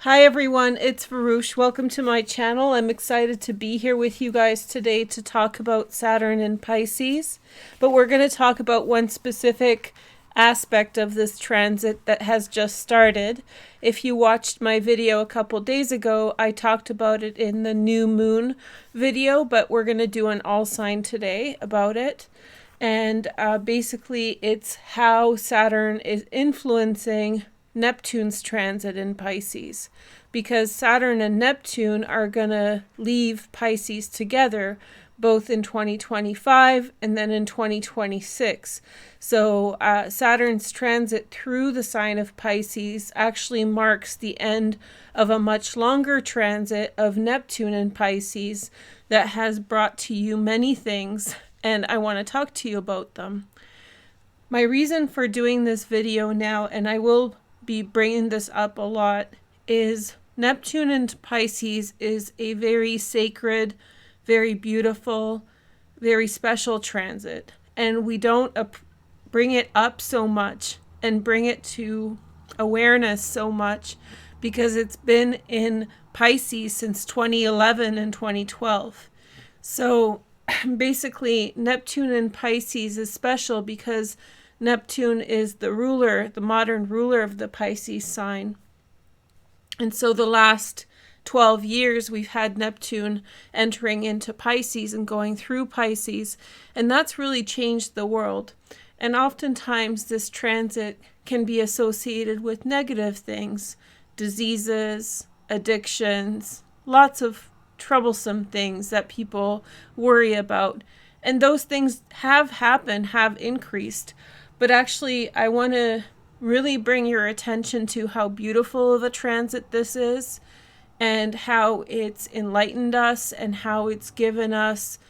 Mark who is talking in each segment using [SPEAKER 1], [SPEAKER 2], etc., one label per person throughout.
[SPEAKER 1] Hi everyone, it's Varush. Welcome to my channel. I'm excited to be here with you guys today to talk about Saturn and Pisces. But we're going to talk about one specific aspect of this transit that has just started. If you watched my video a couple days ago, I talked about it in the new moon video, but we're going to do an all sign today about it. And basically it's how Saturn is influencing Neptune's transit in Pisces, because Saturn and Neptune are going to leave Pisces together both in 2025 and then in 2026. So Saturn's transit through the sign of Pisces actually marks the end of a much longer transit of Neptune in Pisces that has brought to you many things, and I want to talk to you about them. My reason for doing this video now, and I will be bringing this up a lot, is Neptune and Pisces is a very sacred, very beautiful, very special transit, and we don't bring it up so much and bring it to awareness so much because it's been in Pisces since 2011 and 2012. So basically Neptune and Pisces is special because Neptune is the ruler, the modern ruler of the Pisces sign. And so the last 12 years we've had Neptune entering into Pisces and going through Pisces, and that's really changed the world. And oftentimes this transit can be associated with negative things, diseases, addictions, lots of troublesome things that people worry about. And those things have happened, have increased. But actually, I want to really bring your attention to how beautiful of a transit this is, and how it's enlightened us, and how it's given us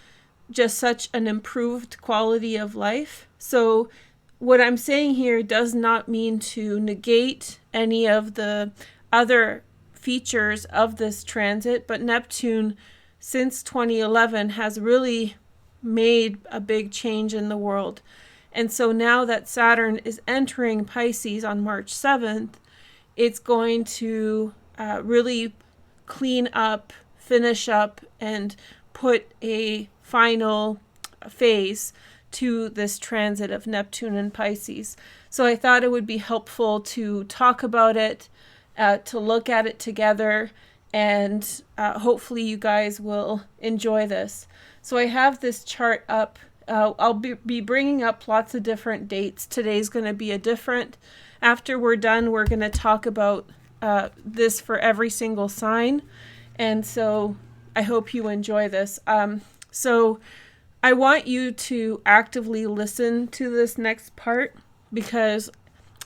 [SPEAKER 1] just such an improved quality of life. So what I'm saying here does not mean to negate any of the other features of this transit, but Neptune since 2011 has really made a big change in the world. And so now that Saturn is entering Pisces on March 7th, it's going to really clean up, finish up, and put a final phase to this transit of Neptune and Pisces. So I thought it would be helpful to talk about it, to look at it together, and hopefully you guys will enjoy this. So I have this chart up. I'll be bringing up lots of different dates. Today's going to be a different. After we're done, we're going to talk about this for every single sign. And so I hope you enjoy this. So I want you to actively listen to this next part, because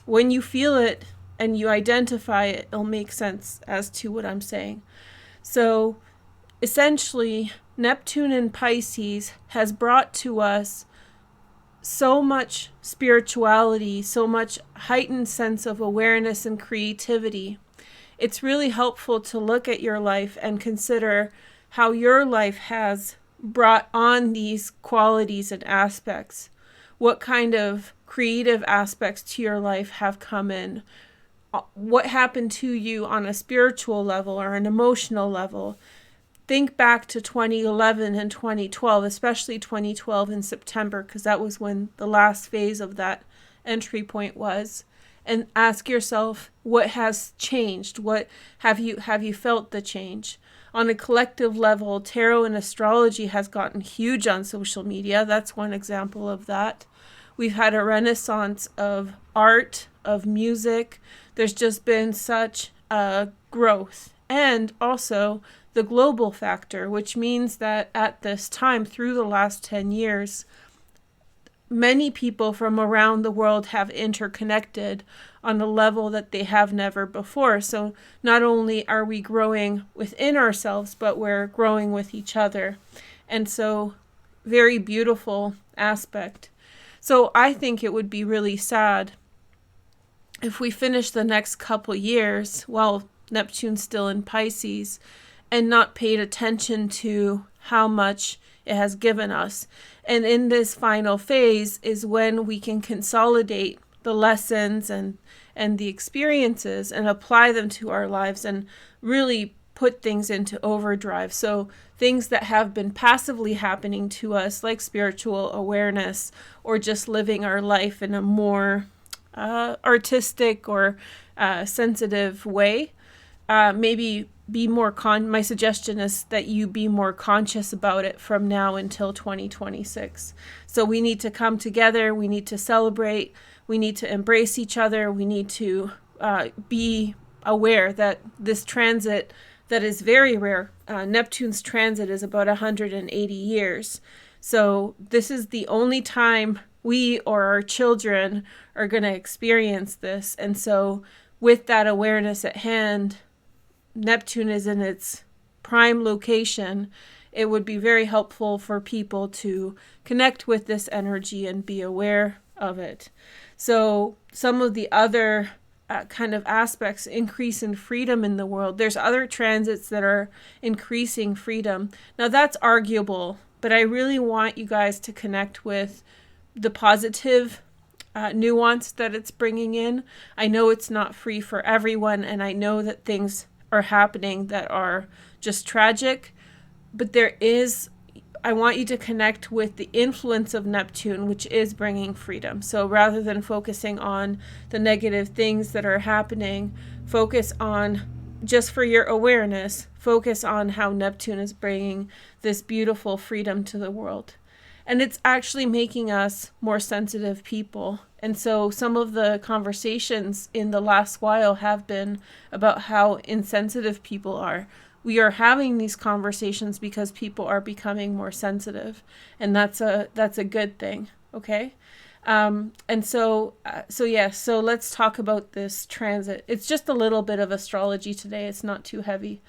[SPEAKER 1] when you feel it and you identify it, it'll make sense as to what I'm saying. So essentially, Neptune in Pisces has brought to us so much spirituality, so much heightened sense of awareness and creativity. It's really helpful to look at your life and consider how your life has brought on these qualities and aspects. What kind of creative aspects to your life have come in? What happened to you on a spiritual level or an emotional level? Think back to 2011 and 2012, especially 2012 in September, because that was when the last phase of that entry point was. And ask yourself, what has changed? What have you felt the change? On a collective level, tarot and astrology has gotten huge on social media. That's one example of that. We've had a renaissance of art, of music. There's just been such a growth. And also the global factor, which means that at this time, through the last 10 years, many people from around the world have interconnected on a level that they have never before. So not only are we growing within ourselves, but we're growing with each other. And so very beautiful aspect. So I think it would be really sad if we finish the next couple years while Neptune's still in Pisces and not paid attention to how much it has given us. And in this final phase is when we can consolidate the lessons and the experiences and apply them to our lives and really put things into overdrive. So things that have been passively happening to us, like spiritual awareness or just living our life in a more artistic or sensitive way, maybe be more my suggestion is that you be more conscious about it from now until 2026. So we need to come together, we need to celebrate, we need to embrace each other, we need to be aware that this transit that is very rare, Neptune's transit is about 180 years. So this is the only time we or our children are going to experience this. And so with that awareness at hand, Neptune is in its prime location. It would be very helpful for people to connect with this energy and be aware of it. So some of the other kind of aspects, increase in freedom in the world. There's other transits that are increasing freedom. Now that's arguable, but I really want you guys to connect with the positive nuance that it's bringing in. I know it's not free for everyone, and I know that things are happening that are just tragic, but I want you to connect with the influence of Neptune, which is bringing freedom. So rather than focusing on the negative things that are happening, focus on, just for your awareness, focus on how Neptune is bringing this beautiful freedom to the world. And it's actually making us more sensitive people. And so some of the conversations in the last while have been about how insensitive people are. We are having these conversations because people are becoming more sensitive, and that's a good thing. Okay. So let's talk about this transit. It's just a little bit of astrology today. It's not too heavy.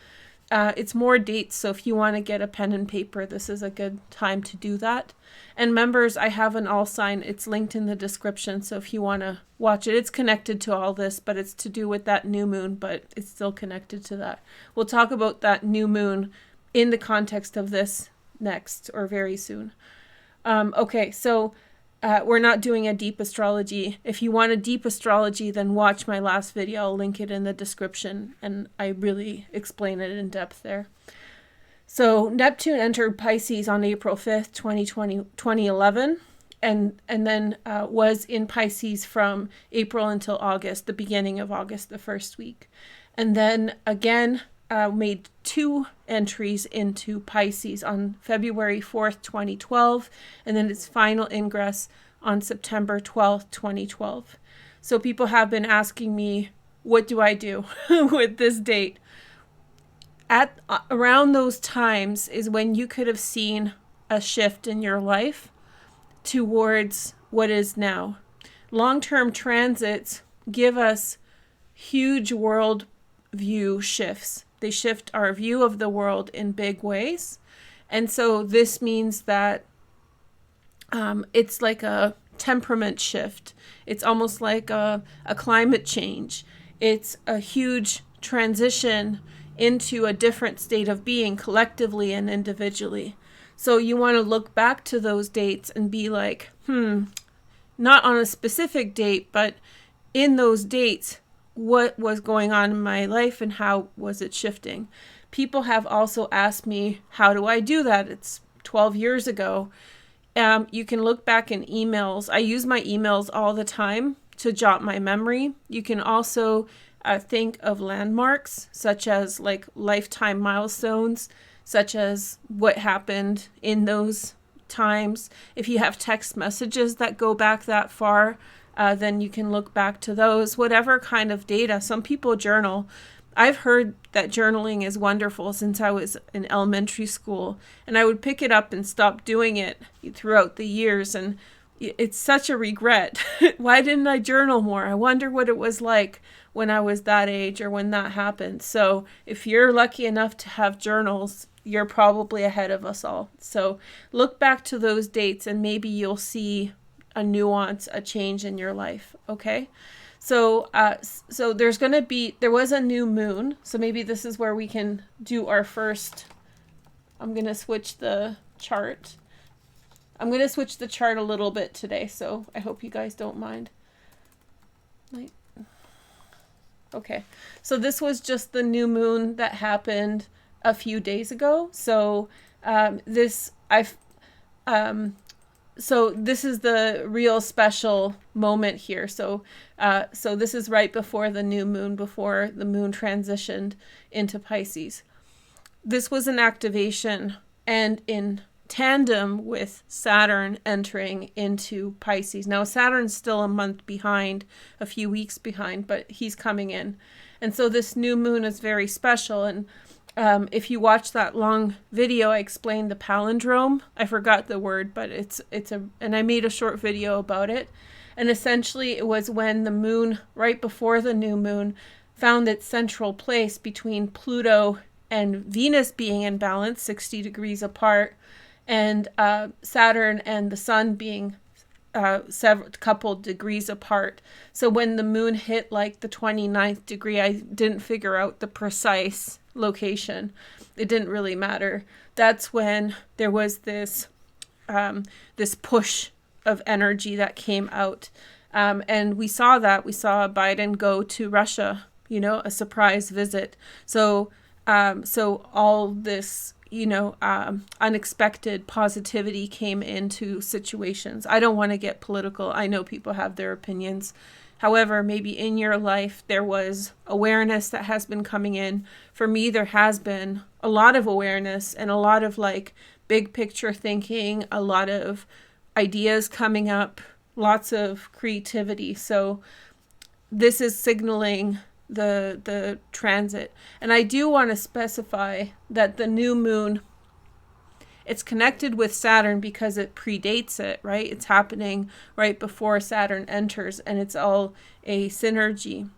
[SPEAKER 1] It's more dates, so if you want to get a pen and paper, this is a good time to do that. And members, I have an all sign. It's linked in the description, so if you want to watch it, it's connected to all this, but it's to do with that new moon, but it's still connected to that. We'll talk about that new moon in the context of this next or very soon. Okay, so we're not doing a deep astrology. If you want a deep astrology, then watch my last video. I'll link it in the description, and I really explain it in depth there. So Neptune entered Pisces on April 5th, 2011, and then was in Pisces from April until August, the beginning of August, the first week. And then again, made 2 entries into Pisces on February 4th, 2012, and then its final ingress on September 12th, 2012. So people have been asking me, what do I do with this date? At around those times is when you could have seen a shift in your life towards what is now. Long-term transits give us huge world view shifts. They shift our view of the world in big ways. And so this means that it's like a temperament shift. It's almost like a climate change. It's a huge transition into a different state of being collectively and individually. So you want to look back to those dates and be like, not on a specific date, but in those dates, what was going on in my life and how was it shifting? People have also asked me, how do I do that? It's 12 years ago. You can look back in emails. I use my emails all the time to jot my memory. You can also think of landmarks, such as like lifetime milestones, such as what happened in those times. If you have text messages that go back that far, then you can look back to those, whatever kind of data. Some people journal. I've heard that journaling is wonderful since I was in elementary school, and I would pick it up and stop doing it throughout the years, and it's such a regret. Why didn't I journal more? I wonder what it was like when I was that age or when that happened. So if you're lucky enough to have journals, you're probably ahead of us all. So look back to those dates and maybe you'll see a nuance, a change in your life. Okay. So there was a new moon. So maybe this is where we can do our first. I'm going to switch the chart. I'm going to switch the chart a little bit today, so I hope you guys don't mind. Okay. So this was just the new moon that happened a few days ago. So this I've so this is the real special moment here. So so this is right before the new moon, before the moon transitioned into Pisces. This was an activation and in tandem with Saturn entering into Pisces. Now Saturn's still a month behind, a few weeks behind, but he's coming in. And so this new moon is very special. And if you watch that long video, I explained the palindrome. I forgot the word, but and I made a short video about it. And essentially it was when the moon, right before the new moon, found its central place between Pluto and Venus being in balance, 60 degrees apart, and Saturn and the sun being several couple degrees apart. So when the moon hit like the 29th degree, I didn't figure out the precise location. It didn't really matter. That's when there was this this push of energy that came out. And we saw Biden go to Russia, a surprise visit. So all this, unexpected positivity came into situations. I don't want to get political. I know people have their opinions. However, maybe in your life, there was awareness that has been coming in. For me, there has been a lot of awareness and a lot of big picture thinking, a lot of ideas coming up, lots of creativity. So this is signaling the transit. And I do want to specify that the new moon, it's connected with Saturn because it predates it, right? It's happening right before Saturn enters, and it's all a synergy.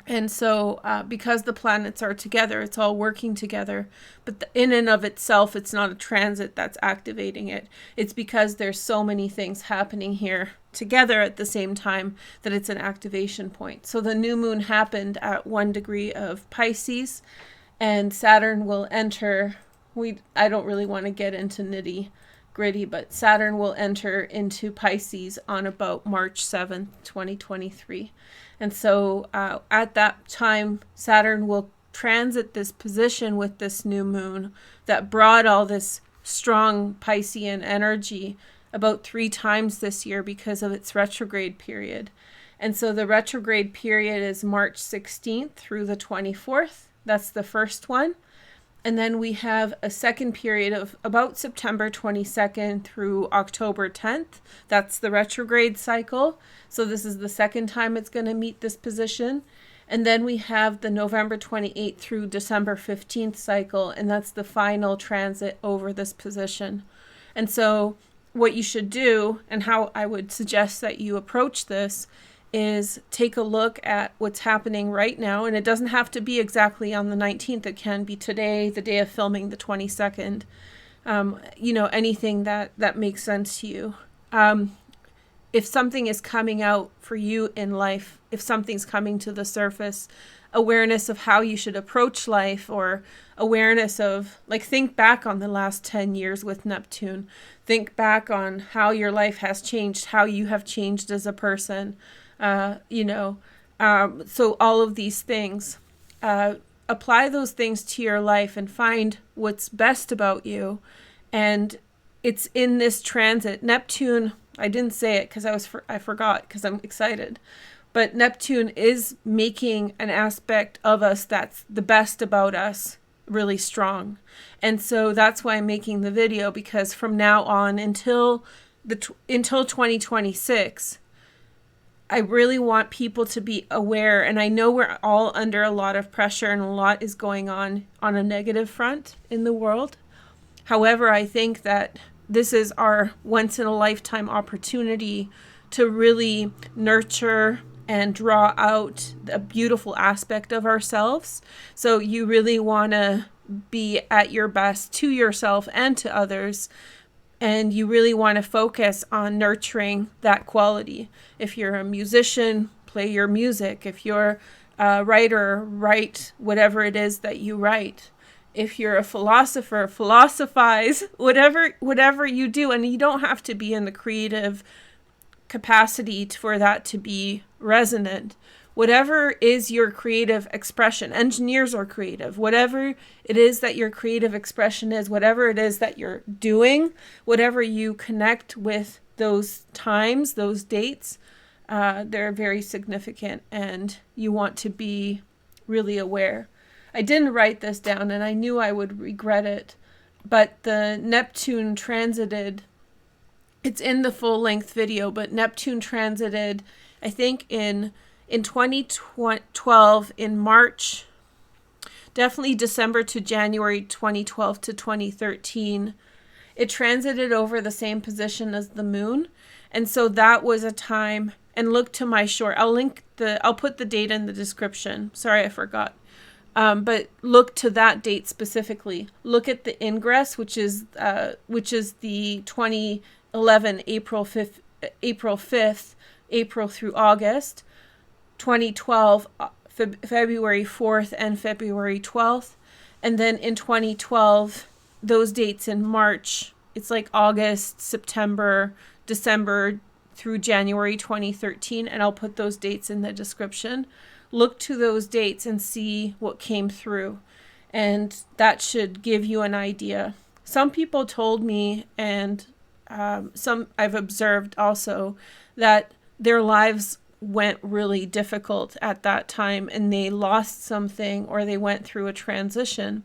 [SPEAKER 1] And so because the planets are together, it's all working together. But in and of itself, it's not a transit that's activating it. It's because there's so many things happening here together at the same time that it's an activation point. So the new moon happened at 1 degree of Pisces, and Saturn will enter. I don't really want to get into nitty gritty, but Saturn will enter into Pisces on about March 7th, 2023. And so at that time, Saturn will transit this position with this new moon that brought all this strong Piscean energy about 3 times this year because of its retrograde period. And so the retrograde period is March 16th through the 24th. That's the first one. And then we have a second period of about September 22nd through October 10th. That's the retrograde cycle. So this is the second time it's going to meet this position. And then we have the November 28th through December 15th cycle, and that's the final transit over this position. And so what you should do, and how I would suggest that you approach this, is take a look at what's happening right now. And it doesn't have to be exactly on the 19th. It can be today, the day of filming, the 22nd. Anything that makes sense to you. If something is coming out for you in life, if something's coming to the surface, awareness of how you should approach life, or awareness of, think back on the last 10 years with Neptune. Think back on how your life has changed, how you have changed as a person. So all of these things, apply those things to your life and find what's best about you. And it's in this transit. Neptune, I didn't say it because I forgot because I'm excited. But Neptune is making an aspect of us that's the best about us really strong. And so that's why I'm making the video, because from now on until 2026, I really want people to be aware. And I know we're all under a lot of pressure and a lot is going on a negative front in the world. However, I think that this is our once in a lifetime opportunity to really nurture and draw out a beautiful aspect of ourselves. So you really want to be at your best to yourself and to others. And you really want to focus on nurturing that quality. If you're a musician, play your music. If you're a writer, write whatever it is that you write. If you're a philosopher, philosophize, whatever you do. And you don't have to be in the creative capacity for that to be resonant. whatever is your creative expression. Engineers are creative. Whatever it is that your creative expression is, whatever it is that you're doing, whatever you connect with those times, those dates, they're very significant, and you want to be really aware. I didn't write this down, and I knew I would regret it, but the Neptune transited, it's in the full-length video, but Neptune transited, I think in 2012, in March, definitely December to January 2012 to 2013. It transited over the same position as the moon. And so that was a time, and look to my short, I'll put the date in the description. Sorry, I forgot. But look to that date specifically. Look at the Ingress, which is the 2011 April 5th, April through August, 2012 February 4th and February 12th, and then in 2012 those dates in March, it's like August, September, December through January 2013, and I'll put those dates in the description. Look to those dates and see what came through, and that should give you an idea. Some people told me, and some I've observed also, that their lives went really difficult at that time and they lost something or they went through a transition.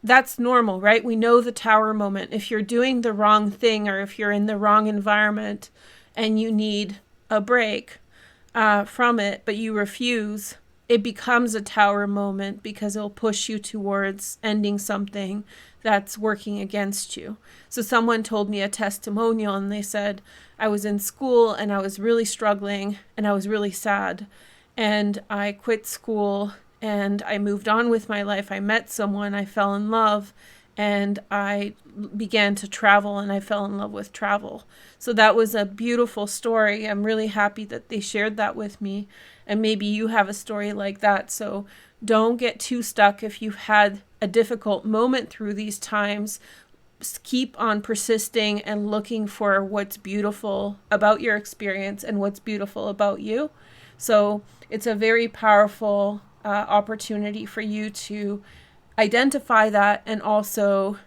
[SPEAKER 1] That's normal, right? We know the tower moment. If you're doing the wrong thing or if you're in the wrong environment and you need a break from it, but you refuse, it becomes a tower moment because it'll push you towards ending something that's working against you. So someone told me a testimonial and they said, I was in school and I was really struggling and I was really sad, and I quit school and I moved on with my life. I met someone, I fell in love, and I began to travel and I fell in love with travel. So that was a beautiful story. I'm really happy that they shared that with me, and maybe you have a story like that. So don't get too stuck if you've had a difficult moment through these times. Keep on persisting and looking for what's beautiful about your experience and what's beautiful about you. So it's a very powerful opportunity for you to identify that and also,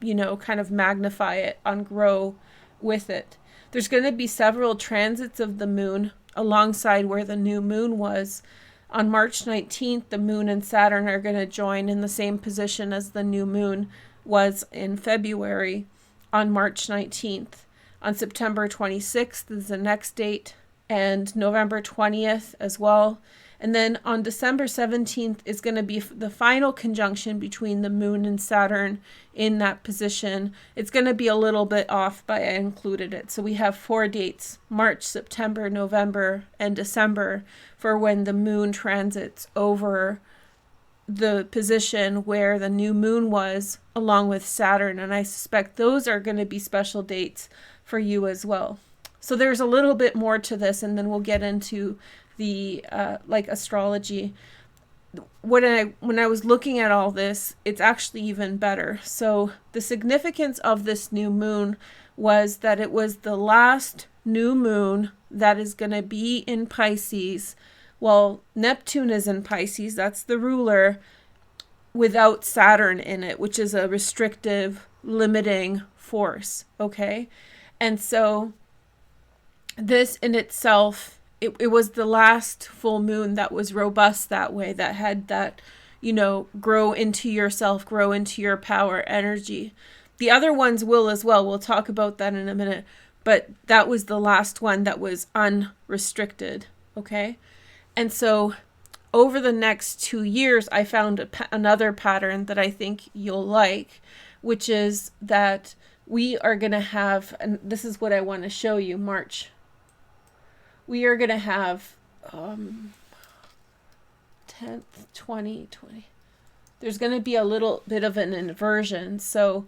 [SPEAKER 1] kind of magnify it and grow with it. There's going to be several transits of the moon alongside where the new moon was. On March 19th, the moon and Saturn are going to join in the same position as the new moon was in February on March 19th. On September 26th is the next date, and November 20th as well. And then on December 17th is going to be the final conjunction between the moon and Saturn in that position. It's going to be a little bit off, but I included it. So we have 4 dates, March, September, November, and December, for when the moon transits over the position where the new moon was, along with Saturn. And I suspect those are going to be special dates for you as well. So there's a little bit more to this, and then we'll get into the astrology. When I was looking at all this, it's actually even better. So the significance of this new moon was that it was the last new moon that is going to be in Pisces. Well, Neptune is in Pisces, that's the ruler, without Saturn in it, which is a restrictive, limiting force, okay? And so this in itself, it was the last full moon that was robust that way, that had that, grow into yourself, grow into your power energy. The other ones will as well. We'll talk about that in a minute. But that was the last one that was unrestricted, okay? And so over the next 2 years, I found another pattern that I think you'll like, which is that we are going to have, and this is what I want to show you, March. We are going to have 10th, 20. There's going to be a little bit of an inversion. So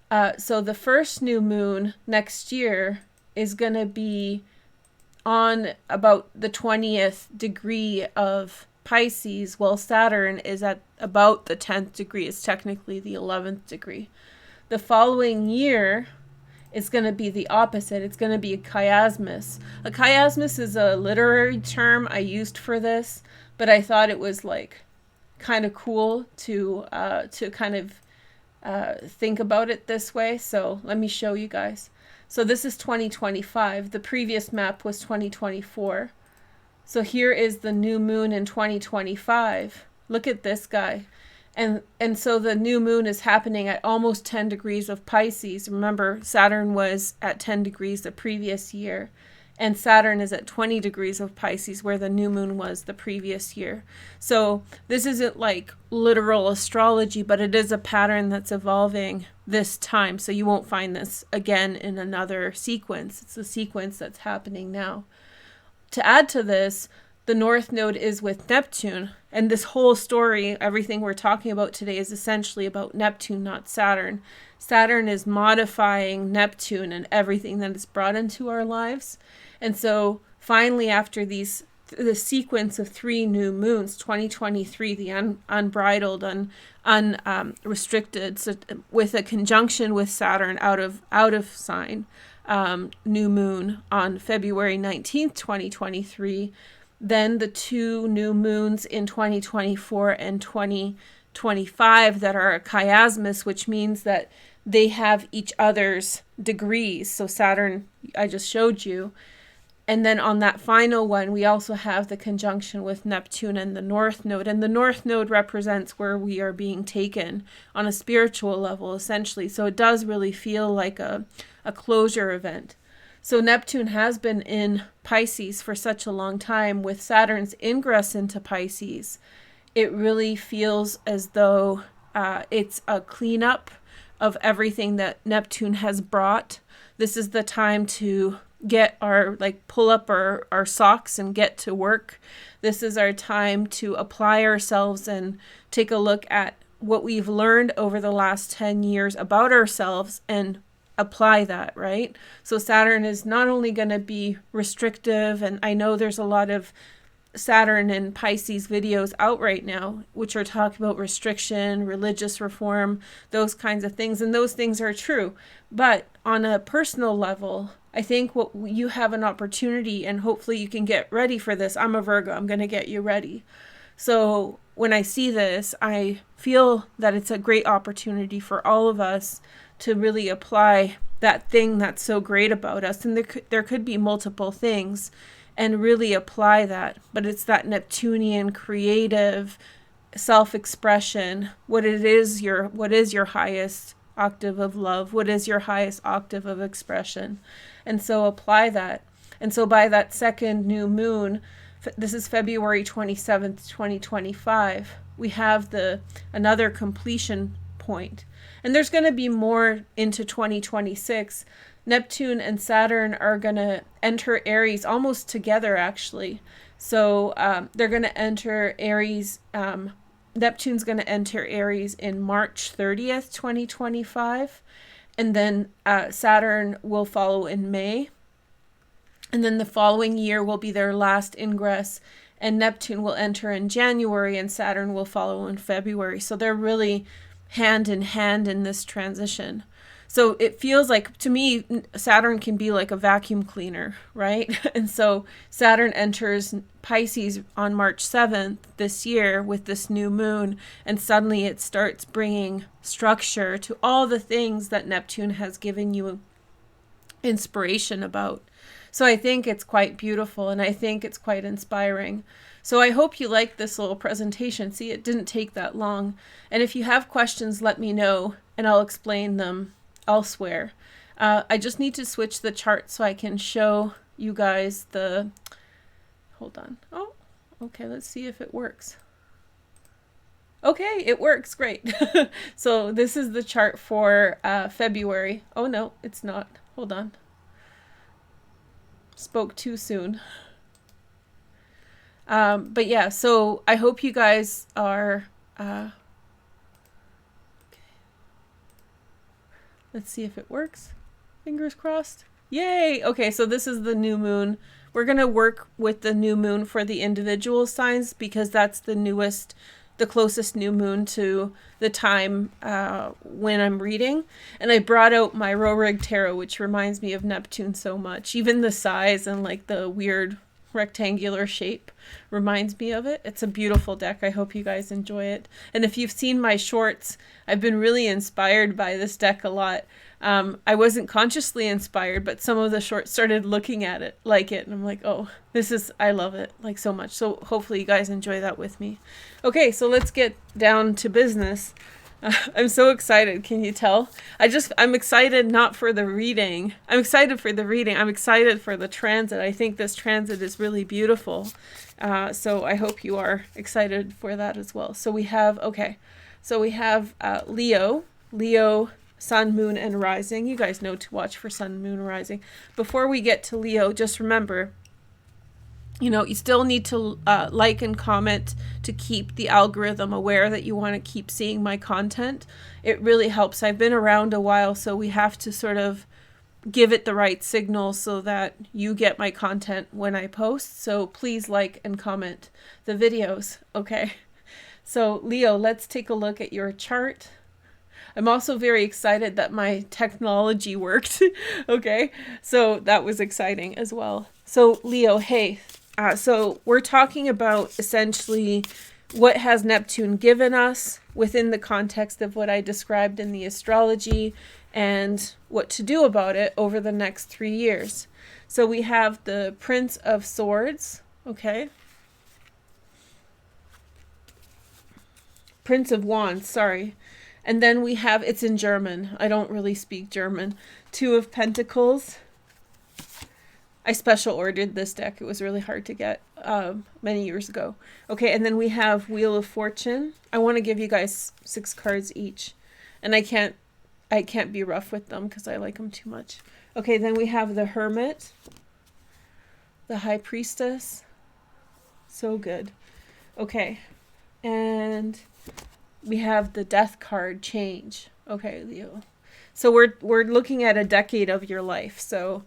[SPEAKER 1] the first new moon next year is going to be on about the 20th degree of Pisces, while Saturn is at about the 10th degree. It's technically the 11th degree. The following year it's going to be the opposite. It's going to be a chiasmus. A chiasmus is a literary term I used for this, but I thought it was like kind of cool to kind of think about it this way. So let me show you guys. So this is 2025. The previous map was 2024. So here is the new moon in 2025. Look at this guy. And so the new moon is happening at almost 10 degrees of Pisces. Remember, Saturn was at 10 degrees the previous year. And Saturn is at 20 degrees of Pisces, where the new moon was the previous year. So this isn't like literal astrology, but it is a pattern that's evolving this time. So you won't find this again in another sequence. It's a sequence that's happening now. To add to this, the North Node is with Neptune. And this whole story, everything we're talking about today, is essentially about Neptune, not Saturn. Saturn is modifying Neptune and everything that is brought into our lives. And so finally, after the sequence of 3 new moons, 2023, the unbridled, unrestricted, so with a conjunction with Saturn out of sign, new moon on February 19th, 2023, then the 2 new moons in 2024 and 2025 that are a chiasmus, which means that they have each other's degrees. So Saturn, I just showed you. And then on that final one, we also have the conjunction with Neptune and the North Node. And the North Node represents where we are being taken on a spiritual level, essentially. So it does really feel like a closure event. So Neptune has been in Pisces for such a long time. With Saturn's ingress into Pisces, it really feels as though it's a cleanup of everything that Neptune has brought. This is the time to get pull up our socks and get to work. This is our time to apply ourselves and take a look at what we've learned over the last 10 years about ourselves and apply that, right? So Saturn is not only going to be restrictive, and I know there's a lot of Saturn and Pisces videos out right now, which are talking about restriction, religious reform, those kinds of things. And those things are true. But on a personal level, I think what you have an opportunity, and hopefully you can get ready for this. I'm a Virgo. I'm going to get you ready. So when I see this, I feel that it's a great opportunity for all of us to really apply that thing that's so great about us. And there could be multiple things, and really apply that. But it's that Neptunian creative self-expression. What is your highest octave of love? What is your highest octave of expression? And so apply that. And so by that second new moon, this is February 27th, 2025, we have another completion point. And there's going to be more into 2026. Neptune and Saturn are going to enter Aries almost together, actually. So they're going to enter Aries. Neptune's going to enter Aries in March 30th, 2025. And then Saturn will follow in May. And then the following year will be their last ingress. And Neptune will enter in January and Saturn will follow in February. So they're really hand in hand in this transition. So it feels like, to me, Saturn can be like a vacuum cleaner, right? And so Saturn enters Pisces on March 7th this year with this new moon, and suddenly it starts bringing structure to all the things that Neptune has given you inspiration about. So I think it's quite beautiful, and I think it's quite inspiring. So I hope you liked this little presentation. See, it didn't take that long. And if you have questions, let me know, and I'll explain them elsewhere. I just need to switch the chart so I can show you guys hold on. Oh, okay, let's see if it works. Okay, it works, great. So this is the chart for February. Oh no, it's not. Hold on. Spoke too soon. But yeah, so I hope you guys are let's see if it works. Fingers crossed. Yay! Okay, so this is the new moon. We're going to work with the new moon for the individual signs because that's the the closest new moon to the time when I'm reading. And I brought out my Rorig Tarot, which reminds me of Neptune so much. Even the size and like the weird rectangular shape reminds me of it. It's a beautiful deck. I hope you guys enjoy it. And if you've seen my shorts, I've been really inspired by this deck a lot. I wasn't consciously inspired, but some of the shorts started looking at it like it, and I'm like, oh, I love it like so much. So hopefully you guys enjoy that with me. Okay, so let's get down to business. I'm so excited. Can you tell? I'm excited not for the reading. I'm excited for the reading. I'm excited for the transit. I think this transit is really beautiful. So I hope you are excited for that as well. So we have, Leo, Sun, Moon, and Rising. You guys know to watch for Sun, Moon, Rising. Before we get to Leo, just remember, you still need to like and comment to keep the algorithm aware that you want to keep seeing my content. It really helps. I've been around a while, so we have to sort of give it the right signal so that you get my content when I post. So please like and comment the videos. Okay. So Leo, let's take a look at your chart. I'm also very excited that my technology worked. Okay. So that was exciting as well. So Leo, hey, so we're talking about essentially what has Neptune given us within the context of what I described in the astrology and what to do about it over the next 3 years. So we have the Prince of Swords, okay? Prince of Wands, sorry. And then we have, it's in German. I don't really speak German. Two of Pentacles. I special ordered this deck. It was really hard to get many years ago. Okay, and then we have Wheel of Fortune. I want to give you guys 6 cards each. And I can't be rough with them because I like them too much. Okay, then we have the Hermit. The High Priestess. So good. Okay. And we have the Death card, Change. Okay, Leo. So we're looking at a decade of your life. So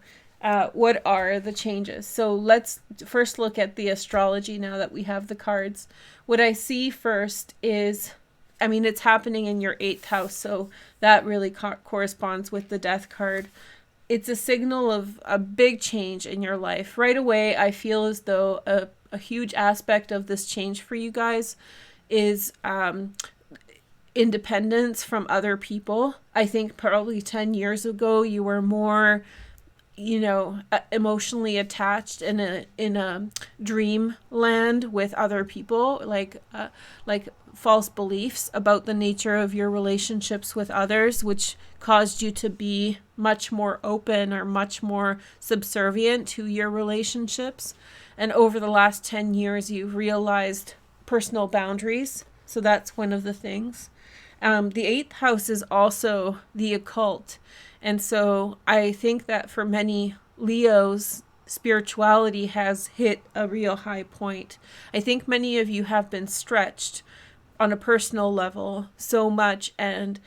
[SPEAKER 1] what are the changes? So let's first look at the astrology now that we have the cards. What I see first is, it's happening in your 8th house, so that really corresponds with the Death card. It's a signal of a big change in your life. Right away, I feel as though a huge aspect of this change for you guys is independence from other people. I think probably 10 years ago, you were more emotionally attached in a dream land with other people, like false beliefs about the nature of your relationships with others, which caused you to be much more open or much more subservient to your relationships. And over the last 10 years, you've realized personal boundaries. So that's one of the things. The 8th house is also the occult. And so I think that for many Leos, spirituality has hit a real high point. I think many of you have been stretched on a personal level so much, and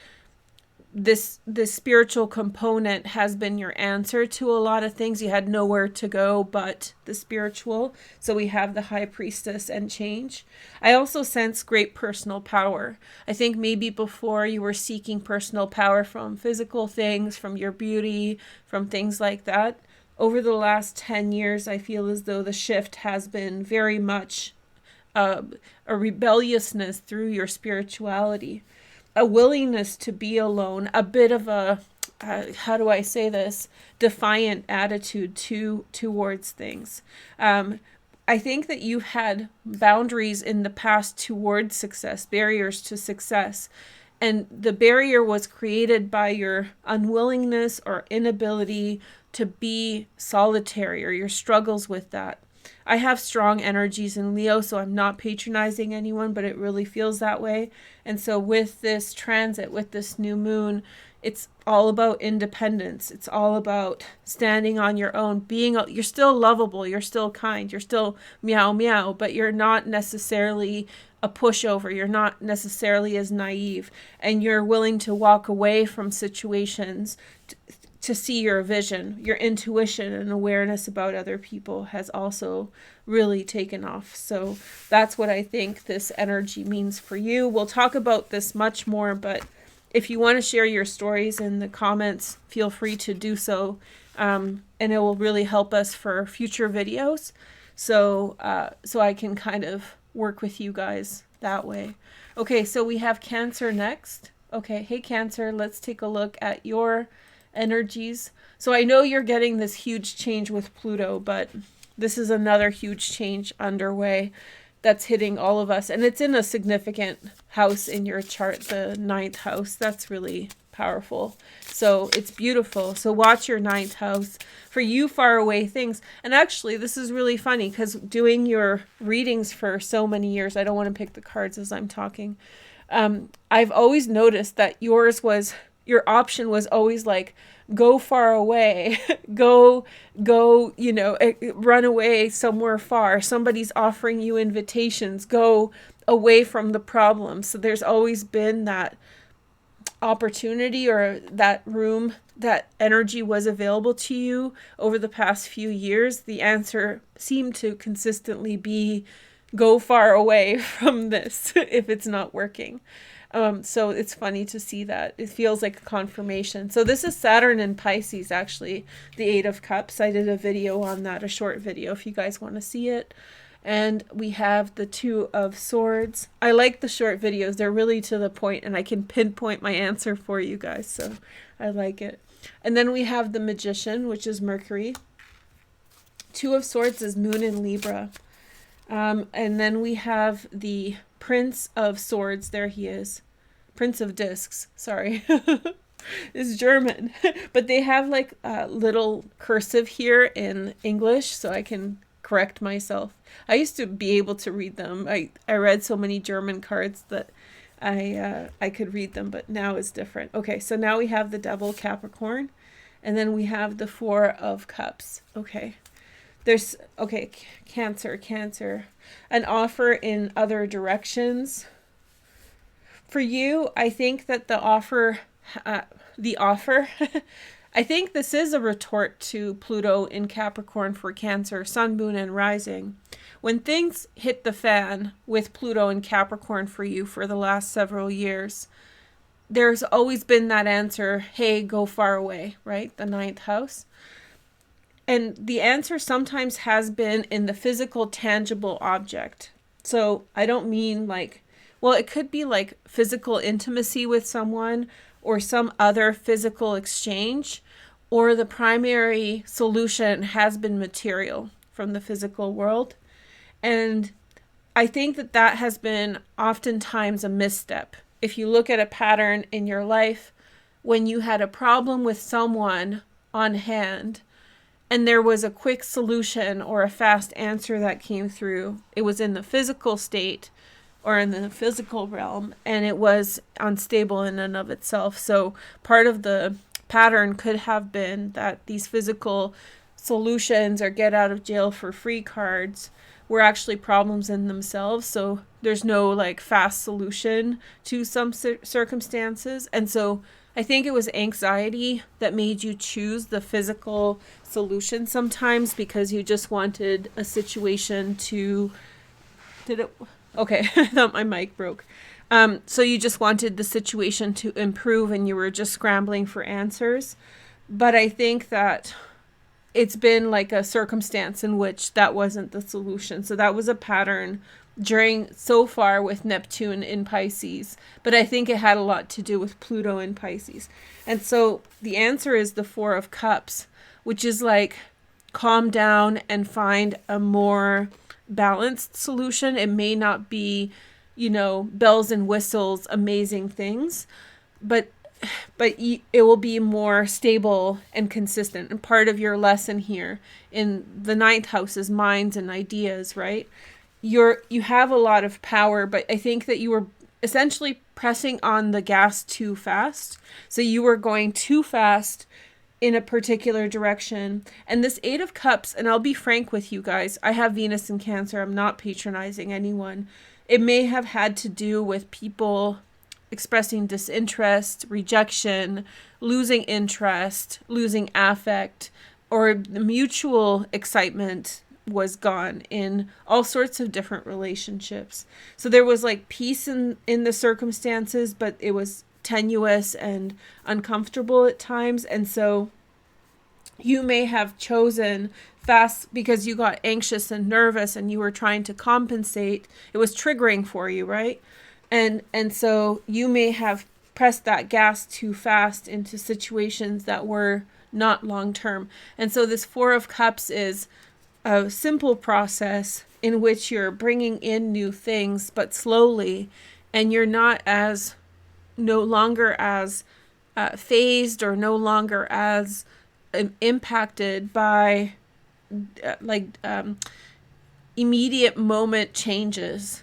[SPEAKER 1] this spiritual component has been your answer to a lot of things. You had nowhere to go but the spiritual. So we have the High Priestess and Change. I also sense great personal power. I think maybe before you were seeking personal power from physical things, from your beauty, from things like that. Over the last 10 years, I feel as though the shift has been very much a rebelliousness through your spirituality. A willingness to be alone, a bit of a, defiant attitude towards things. I think that you've had boundaries in the past towards success, barriers to success. And the barrier was created by your unwillingness or inability to be solitary, or your struggles with that. I have strong energies in Leo, so I'm not patronizing anyone, but it really feels that way. And so with this transit, with this new moon, it's all about independence. It's all about standing on your own, you're still lovable, you're still kind, you're still meow meow, but you're not necessarily a pushover. You're not necessarily as naive, and you're willing to walk away from situations to see your vision, your intuition and awareness about other people has also really taken off. So that's what I think this energy means for you. We'll talk about this much more, but if you want to share your stories in the comments, feel free to do so. And it will really help us for future videos. So I can kind of work with you guys that way. Okay, so we have Cancer next. Okay, hey Cancer, let's take a look at your energies. So I know you're getting this huge change with Pluto, but this is another huge change underway that's hitting all of us. And it's in a significant house in your chart, the 9th house. That's really powerful. So it's beautiful. So watch your 9th house for you far away things. And actually, this is really funny because doing your readings for so many years, I don't want to pick the cards as I'm talking. I've always noticed that your option was always like, go far away, go, you know, run away somewhere far. Somebody's offering you invitations, go away from the problem. So there's always been that opportunity or that room, that energy was available to you over the past few years. The answer seemed to consistently be go far away from this if it's not working. So it's funny to see that. It feels like a confirmation. So this is Saturn and Pisces, actually, the 8 of Cups. I did a video on that, a short video, if you guys want to see it. And we have the 2 of Swords. I like the short videos. They're really to the point, and I can pinpoint my answer for you guys. So I like it. And then we have the Magician, which is Mercury. 2 of Swords is Moon in Libra. And then we have the Prince of Swords. There he is. Prince of Discs. Sorry. It's German. But they have like a little cursive here in English, so I can correct myself. I used to be able to read them. I read so many German cards that I could read them, but now it's different. Okay, so now we have the Devil, Capricorn. And then we have the 4 of Cups. Okay. There's, okay, Cancer, an offer in other directions. For you, I think that the offer, I think this is a retort to Pluto in Capricorn for Cancer, Sun, Moon, and Rising. When things hit the fan with Pluto in Capricorn for you for the last several years, there's always been that answer, hey, go far away, right? The 9th house. And the answer sometimes has been in the physical, tangible object. So I don't mean like, well, it could be like physical intimacy with someone or some other physical exchange, or the primary solution has been material from the physical world. And I think that that has been oftentimes a misstep. If you look at a pattern in your life, when you had a problem with someone on hand, and there was a quick solution or a fast answer that came through, it was in the physical state or in the physical realm, and it was unstable in and of itself. So part of the pattern could have been that these physical solutions or get out of jail for free cards were actually problems in themselves. So there's no like fast solution to some circumstances. And so I think it was anxiety that made you choose the physical solution sometimes, because you just wanted a situation to, okay, I thought my mic broke. So you just wanted the situation to improve and you were just scrambling for answers. But I think that it's been like a circumstance in which that wasn't the solution. So that was a pattern during so far with Neptune in Pisces, but I think it had a lot to do with Pluto in Pisces. And so the answer is the 4 of Cups, which is like calm down and find a more balanced solution. It may not be, you know, bells and whistles, amazing things, but it will be more stable and consistent. And part of your lesson here in the 9th house is minds and ideas, right? You have a lot of power, but I think that you were essentially pressing on the gas too fast. So you were going too fast in a particular direction. And this 8 of Cups, and I'll be frank with you guys, I have Venus in Cancer. I'm not patronizing anyone. It may have had to do with people expressing disinterest, rejection, losing interest, losing affect, or the mutual excitement was gone in all sorts of different relationships. So there was like peace in the circumstances, but it was tenuous and uncomfortable at times. And so you may have chosen fast because you got anxious and nervous and you were trying to compensate. It was triggering for you, right? And so you may have pressed that gas too fast into situations that were not long term. And so this Four of Cups is a simple process in which you're bringing in new things, but slowly, and you're no longer as phased or no longer as impacted by immediate moment changes,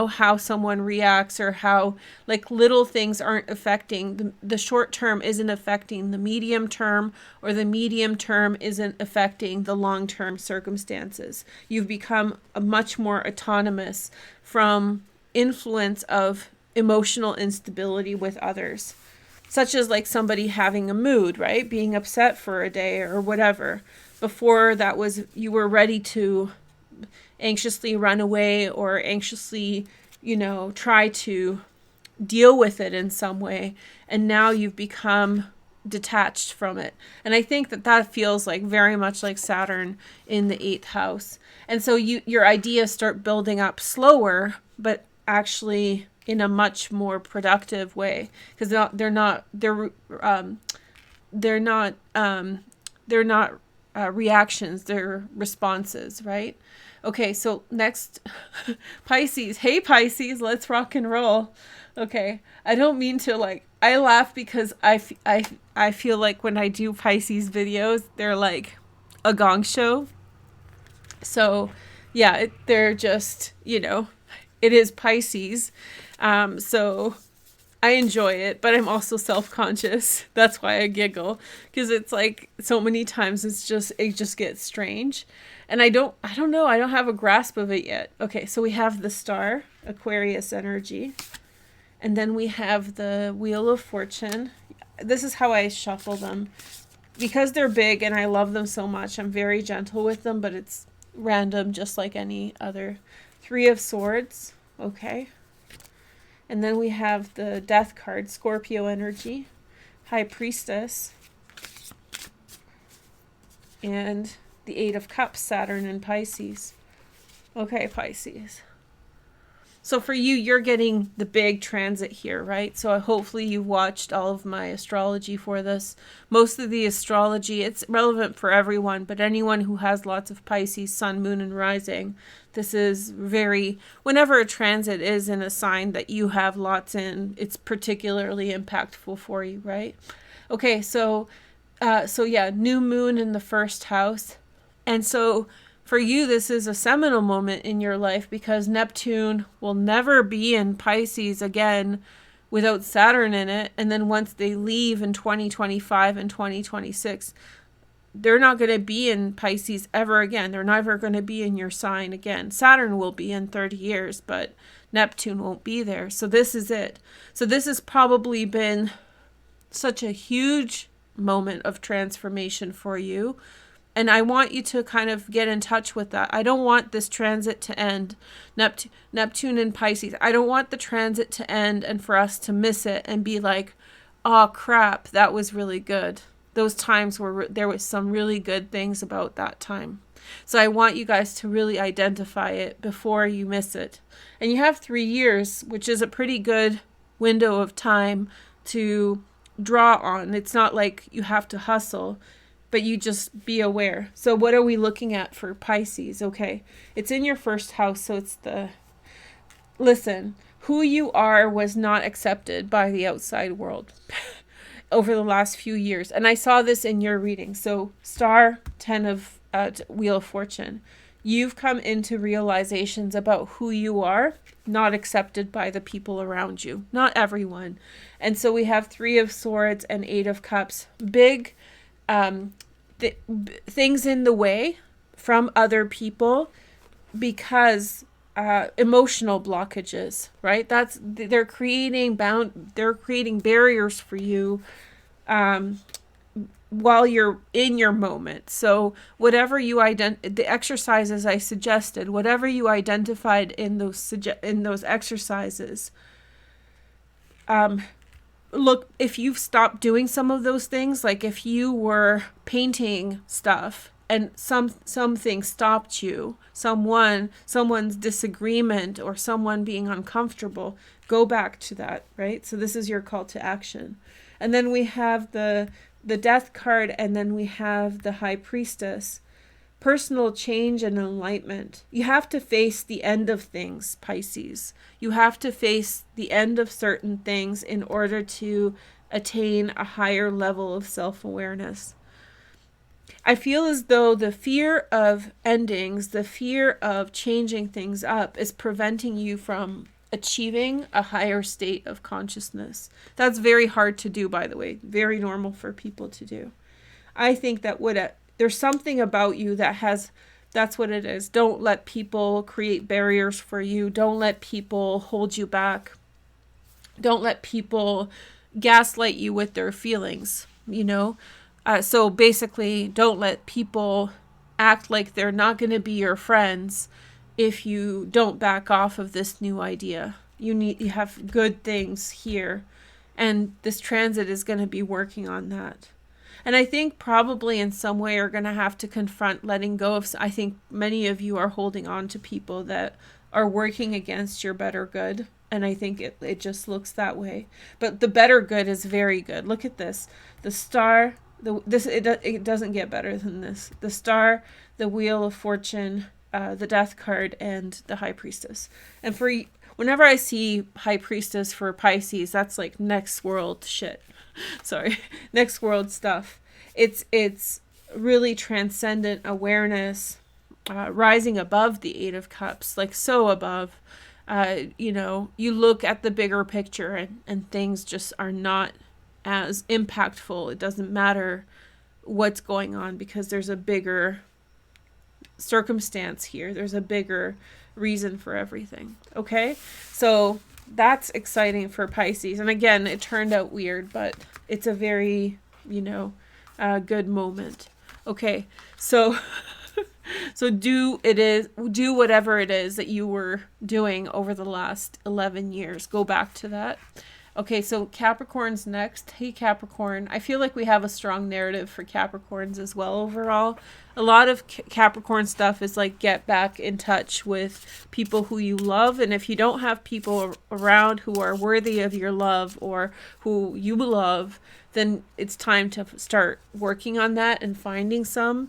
[SPEAKER 1] how someone reacts, or how like little things aren't affecting the short term isn't affecting the medium term, or the medium term isn't affecting the long term circumstances. You've become a much more autonomous from influence of emotional instability with others, such as like somebody having a mood, right? Being upset for a day or whatever. Before that was, you were ready to anxiously run away or anxiously, try to deal with it in some way. And now you've become detached from it. And I think that feels like very much like Saturn in the 8th house. And so your ideas start building up slower, but actually in a much more productive way, because they're not reactions, they're responses, right? Okay, so next, Pisces. Hey, Pisces, let's rock and roll. Okay, I don't mean to I laugh because I feel like when I do Pisces videos, they're like a gong show. So yeah, they're just, it is Pisces. So I enjoy it, but I'm also self-conscious. That's why I giggle, because it's like so many times it just gets strange. And I don't know, I don't have a grasp of it yet. Okay, so we have the star, Aquarius energy. And then we have the Wheel of Fortune. This is how I shuffle them. Because they're big and I love them so much, I'm very gentle with them, but it's random just like any other. Three of Swords. Okay. And then we have the Death card, Scorpio energy, High Priestess, and the Eight of Cups, Saturn and Pisces. Okay, Pisces. So for you, you're getting the big transit here, right? So hopefully you've watched all of my astrology for this. Most of the astrology, it's relevant for everyone, but anyone who has lots of Pisces, Sun, Moon, and Rising, this is whenever a transit is in a sign that you have lots in, it's particularly impactful for you, right? Okay, so yeah, new moon in the first house. And so for you, this is a seminal moment in your life because Neptune will never be in Pisces again without Saturn in it. And then once they leave in 2025 and 2026, they're not going to be in Pisces ever again. They're never going to be in your sign again. Saturn will be in 30 years, but Neptune won't be there. So this is it. So this has probably been such a huge moment of transformation for you. And I want you to kind of get in touch with that. I don't want this transit to end. Neptune and Pisces. I don't want the transit to end and for us to miss it and be like, oh crap, that was really good. Those times there was some really good things about that time. So I want you guys to really identify it before you miss it. And you have 3 years, which is a pretty good window of time to draw on. It's not like you have to hustle, but you just be aware. So what are we looking at for Pisces? Okay, it's in your first house, so it's listen, who you are was not accepted by the outside world over the last few years. And I saw this in your reading. So star, 10 of Wheel of Fortune. You've come into realizations about who you are, not accepted by the people around you. Not everyone. And so we have 3 of Swords and 8 of Cups. Big things in the way from other people because emotional blockages, right? They're creating barriers for you while you're in your moment. So whatever the exercises I suggested, whatever you identified in those exercises, look, if you've stopped doing some of those things, like if you were painting stuff and something stopped you, someone's disagreement or someone being uncomfortable, go back to that, right? So this is your call to action. And then we have the Death card, and then we have the High Priestess. Personal change and enlightenment. You have to face the end of things, Pisces. You have to face the end of certain things in order to attain a higher level of self-awareness. I feel as though the fear of endings, the fear of changing things up, is preventing you from achieving a higher state of consciousness. That's very hard to do, by the way. Very normal for people to do. I think that there's something about you that's what it is. Don't let people create barriers for you. Don't let people hold you back. Don't let people gaslight you with their feelings, So basically, don't let people act like they're not going to be your friends if you don't back off of this new idea. You have good things here, and this transit is going to be working on that. And I think probably in some way you're going to have to confront letting go of, I think many of you are holding on to people that are working against your better good. And I think it just looks that way. But the better good is very good. Look at this. The star, it doesn't get better than this. The star, the wheel of fortune, the Death card, and the High Priestess. And whenever I see High Priestess for Pisces, that's like next world shit. Sorry, next world stuff. It's really transcendent awareness, rising above the Eight of Cups, like so above. You look at the bigger picture and things just are not as impactful. It doesn't matter what's going on because there's a bigger circumstance here. There's a bigger reason for everything. Okay? So that's exciting for Pisces. And again, it turned out weird, but it's a very, good moment. Okay. So do whatever it is that you were doing over the last 11 years. Go back to that. Okay, so Capricorn's next. Hey, Capricorn. I feel like we have a strong narrative for Capricorns as well overall. A lot of Capricorn stuff is like get back in touch with people who you love. And if you don't have people around who are worthy of your love or who you love, then it's time to start working on that and finding some.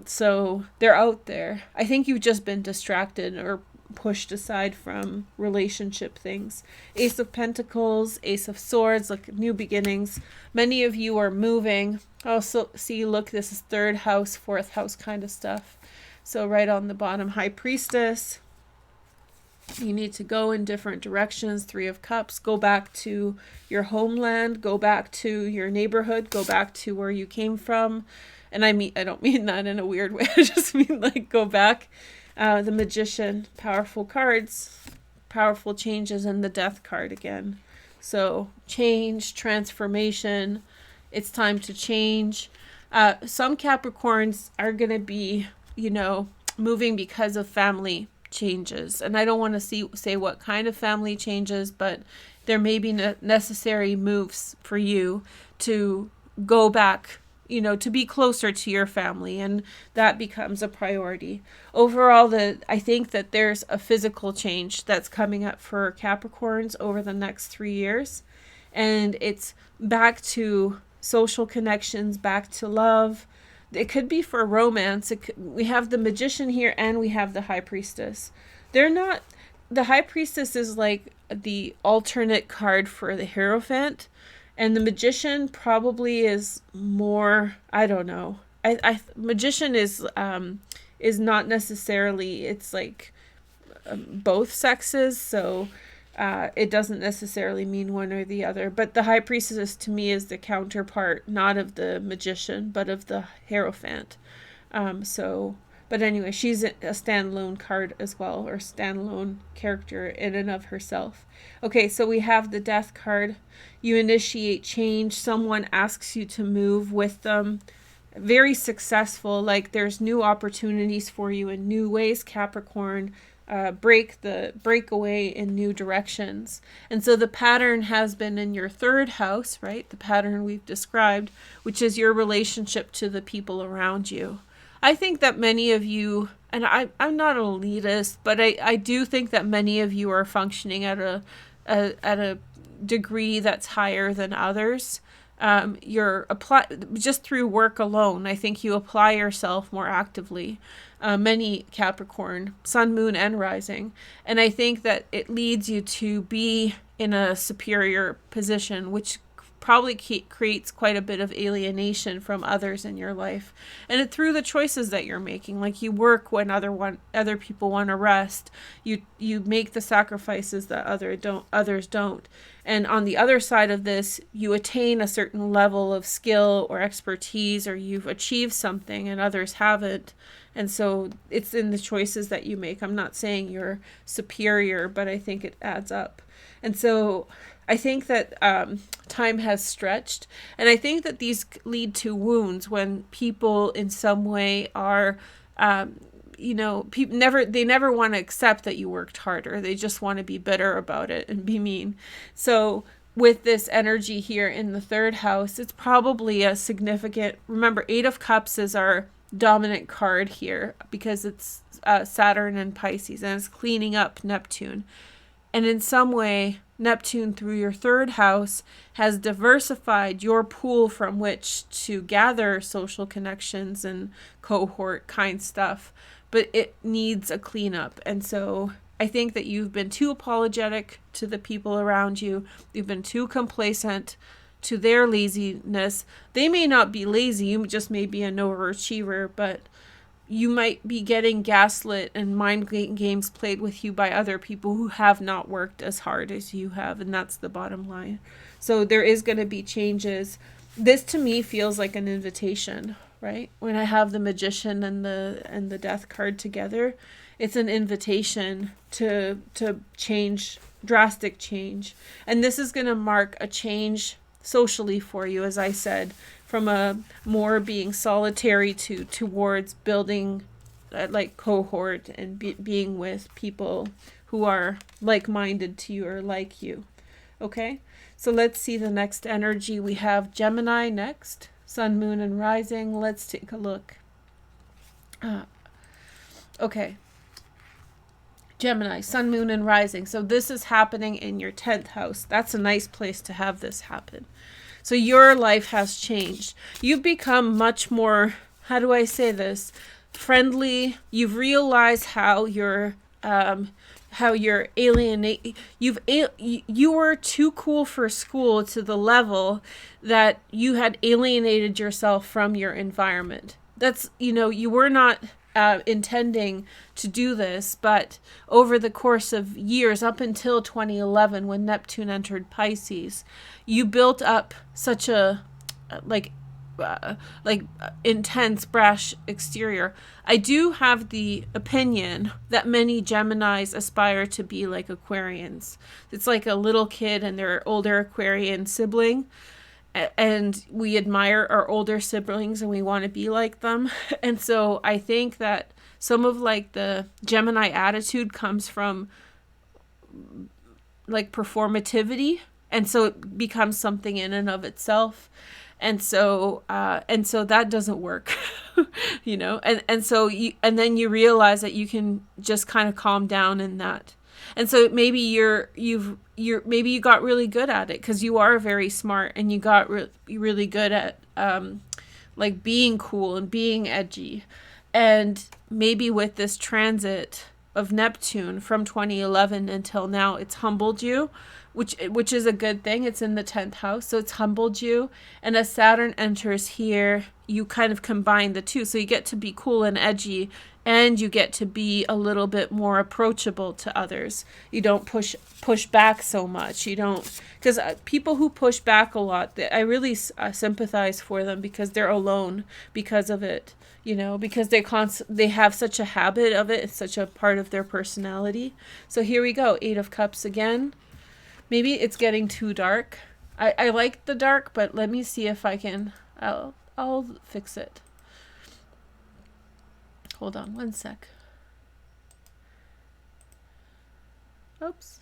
[SPEAKER 1] So they're out there. I think you've just been distracted or pushed aside from relationship things. Ace of Pentacles, Ace of Swords, like new beginnings. Many of you are moving. Also, see, look, this is third house, fourth house kind of stuff. So right on the bottom, High Priestess. You need to go in different directions. Three of Cups. Go back to your homeland. Go back to your neighborhood. Go back to where you came from. And I don't mean that in a weird way. I just mean like go back. The Magician, powerful cards, powerful changes, and the Death card again. So change, transformation, it's time to change. Some Capricorns are going to be, moving because of family changes. And I don't want to say what kind of family changes, but there may be necessary moves for you to go back, to be closer to your family, and that becomes a priority. Overall, I think that there's a physical change that's coming up for Capricorns over the next 3 years, and it's back to social connections, back to love. It could be for romance. We have the Magician here, and we have the High Priestess. The High Priestess is like the alternate card for the Hierophant. And the Magician probably is more, I don't know. Magician is not necessarily, it's like both sexes, so it doesn't necessarily mean one or the other. But the High Priestess to me is the counterpart, not of the Magician, but of the Hierophant. So But anyway, she's a standalone card as well, or standalone character in and of herself. Okay, so we have the Death card. You initiate change. Someone asks you to move with them. Very successful. Like there's new opportunities for you in new ways, Capricorn. Break away in new directions. And so the pattern has been in your third house, right? The pattern we've described, which is your relationship to the people around you. I think that many of you, and I'm not an elitist, but I do think that many of you are functioning at a degree that's higher than others. You're just through work alone. I think you apply yourself more actively. Many Capricorn, Sun, Moon, and Rising. And I think that it leads you to be in a superior position, which probably creates quite a bit of alienation from others in your life. And through the choices that you're making, like you work when other people want to rest, you make the sacrifices that others don't. And on the other side of this, you attain a certain level of skill or expertise, or you've achieved something and others haven't. And so it's in the choices that you make. I'm not saying you're superior, but I think it adds up. And so I think that time has stretched, and I think that these lead to wounds when people in some way are, people never want to accept that you worked harder. They just want to be bitter about it and be mean. So with this energy here in the third house, it's probably a significant, remember 8 of Cups is our dominant card here because it's Saturn and Pisces, and it's cleaning up Neptune. And in some way, Neptune through your third house has diversified your pool from which to gather social connections and cohort kind stuff, but it needs a cleanup. And so I think that you've been too apologetic to the people around you. You've been too complacent to their laziness. They may not be lazy, you just may be an overachiever, but you might be getting gaslit and mind games played with you by other people who have not worked as hard as you have, and that's the bottom line. So there is going to be changes. This to me feels like an invitation, right? When I have the Magician and the Death card together, it's an invitation to change, drastic change. And this is going to mark a change socially for you, as I said, from a more being solitary towards building like cohort and being with people who are like-minded to you or like you. Okay, so let's see the next energy. We have Gemini next, Sun, Moon, and Rising. Let's take a look. Okay, Gemini, Sun, Moon, and Rising. So this is happening in your 10th house. That's a nice place to have this happen. So your life has changed. You've become much more, how do I say this, friendly. You've realized how you're alienate. You were too cool for school to the level that you had alienated yourself from your environment. That's, you were not intending to do this, but over the course of years, up until 2011, when Neptune entered Pisces, you built up such a intense, brash exterior. I do have the opinion that many Geminis aspire to be like Aquarians. It's like a little kid and their older Aquarian sibling, and we admire our older siblings and we want to be like them. And so I think that some of like the Gemini attitude comes from like performativity, and so it becomes something in and of itself. And so that doesn't work, and so then you realize that you can just kind of calm down in that. And so maybe maybe you got really good at it because you are very smart, and you got really good at like being cool and being edgy. And maybe with this transit of Neptune from 2011 until now, it's humbled you, which is a good thing. It's in the 10th house, so it's humbled you. And as Saturn enters here, you kind of combine the two. So you get to be cool and edgy, and you get to be a little bit more approachable to others. You don't push back so much. You don't, because people who push back a lot, I really sympathize for them, because they're alone because of it. You know, because they have such a habit of it. It's such a part of their personality. So here we go, 8 of Cups again. Maybe it's getting too dark. I like the dark, but let me see if I can. I'll fix it. Hold on one sec. Oops.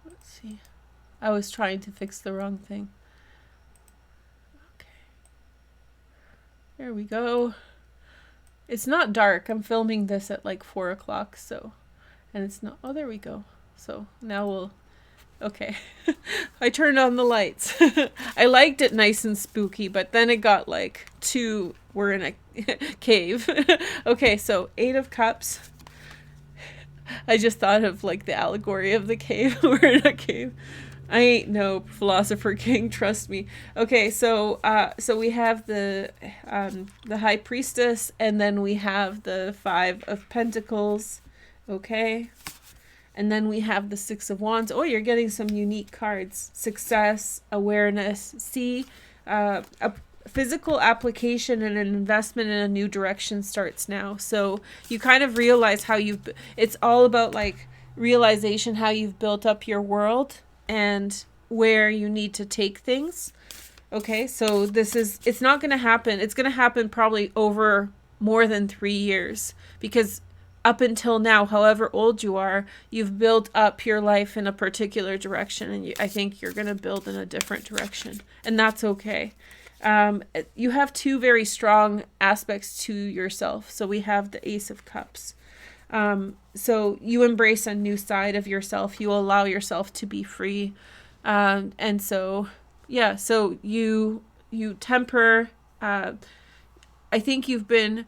[SPEAKER 1] Let's see. I was trying to fix the wrong thing. Okay. There we go. It's not dark. I'm filming this at like 4 o'clock, so, and it's not, oh, there we go. So now we'll, okay. I turned on the lights. I liked it nice and spooky, but then it got like we're in a cave. Okay, so 8 of Cups. I just thought of like the allegory of the cave. We're in a cave. I ain't no philosopher king, trust me. Okay, so we have the High Priestess, and then we have the 5 of Pentacles. Okay. And then we have the 6 of Wands. Oh, you're getting some unique cards. Success, awareness. See, a physical application and an investment in a new direction starts now. So you kind of realize how it's all about like realization, how you've built up your world and where you need to take things. Okay, so it's not going to happen. It's going to happen probably over more than 3 years, because up until now, however old you are, you've built up your life in a particular direction, and I think you're going to build in a different direction, and that's okay. You have 2 very strong aspects to yourself. So we have the Ace of Cups. So you embrace a new side of yourself. You allow yourself to be free. And so, yeah, so you temper. I think you've been,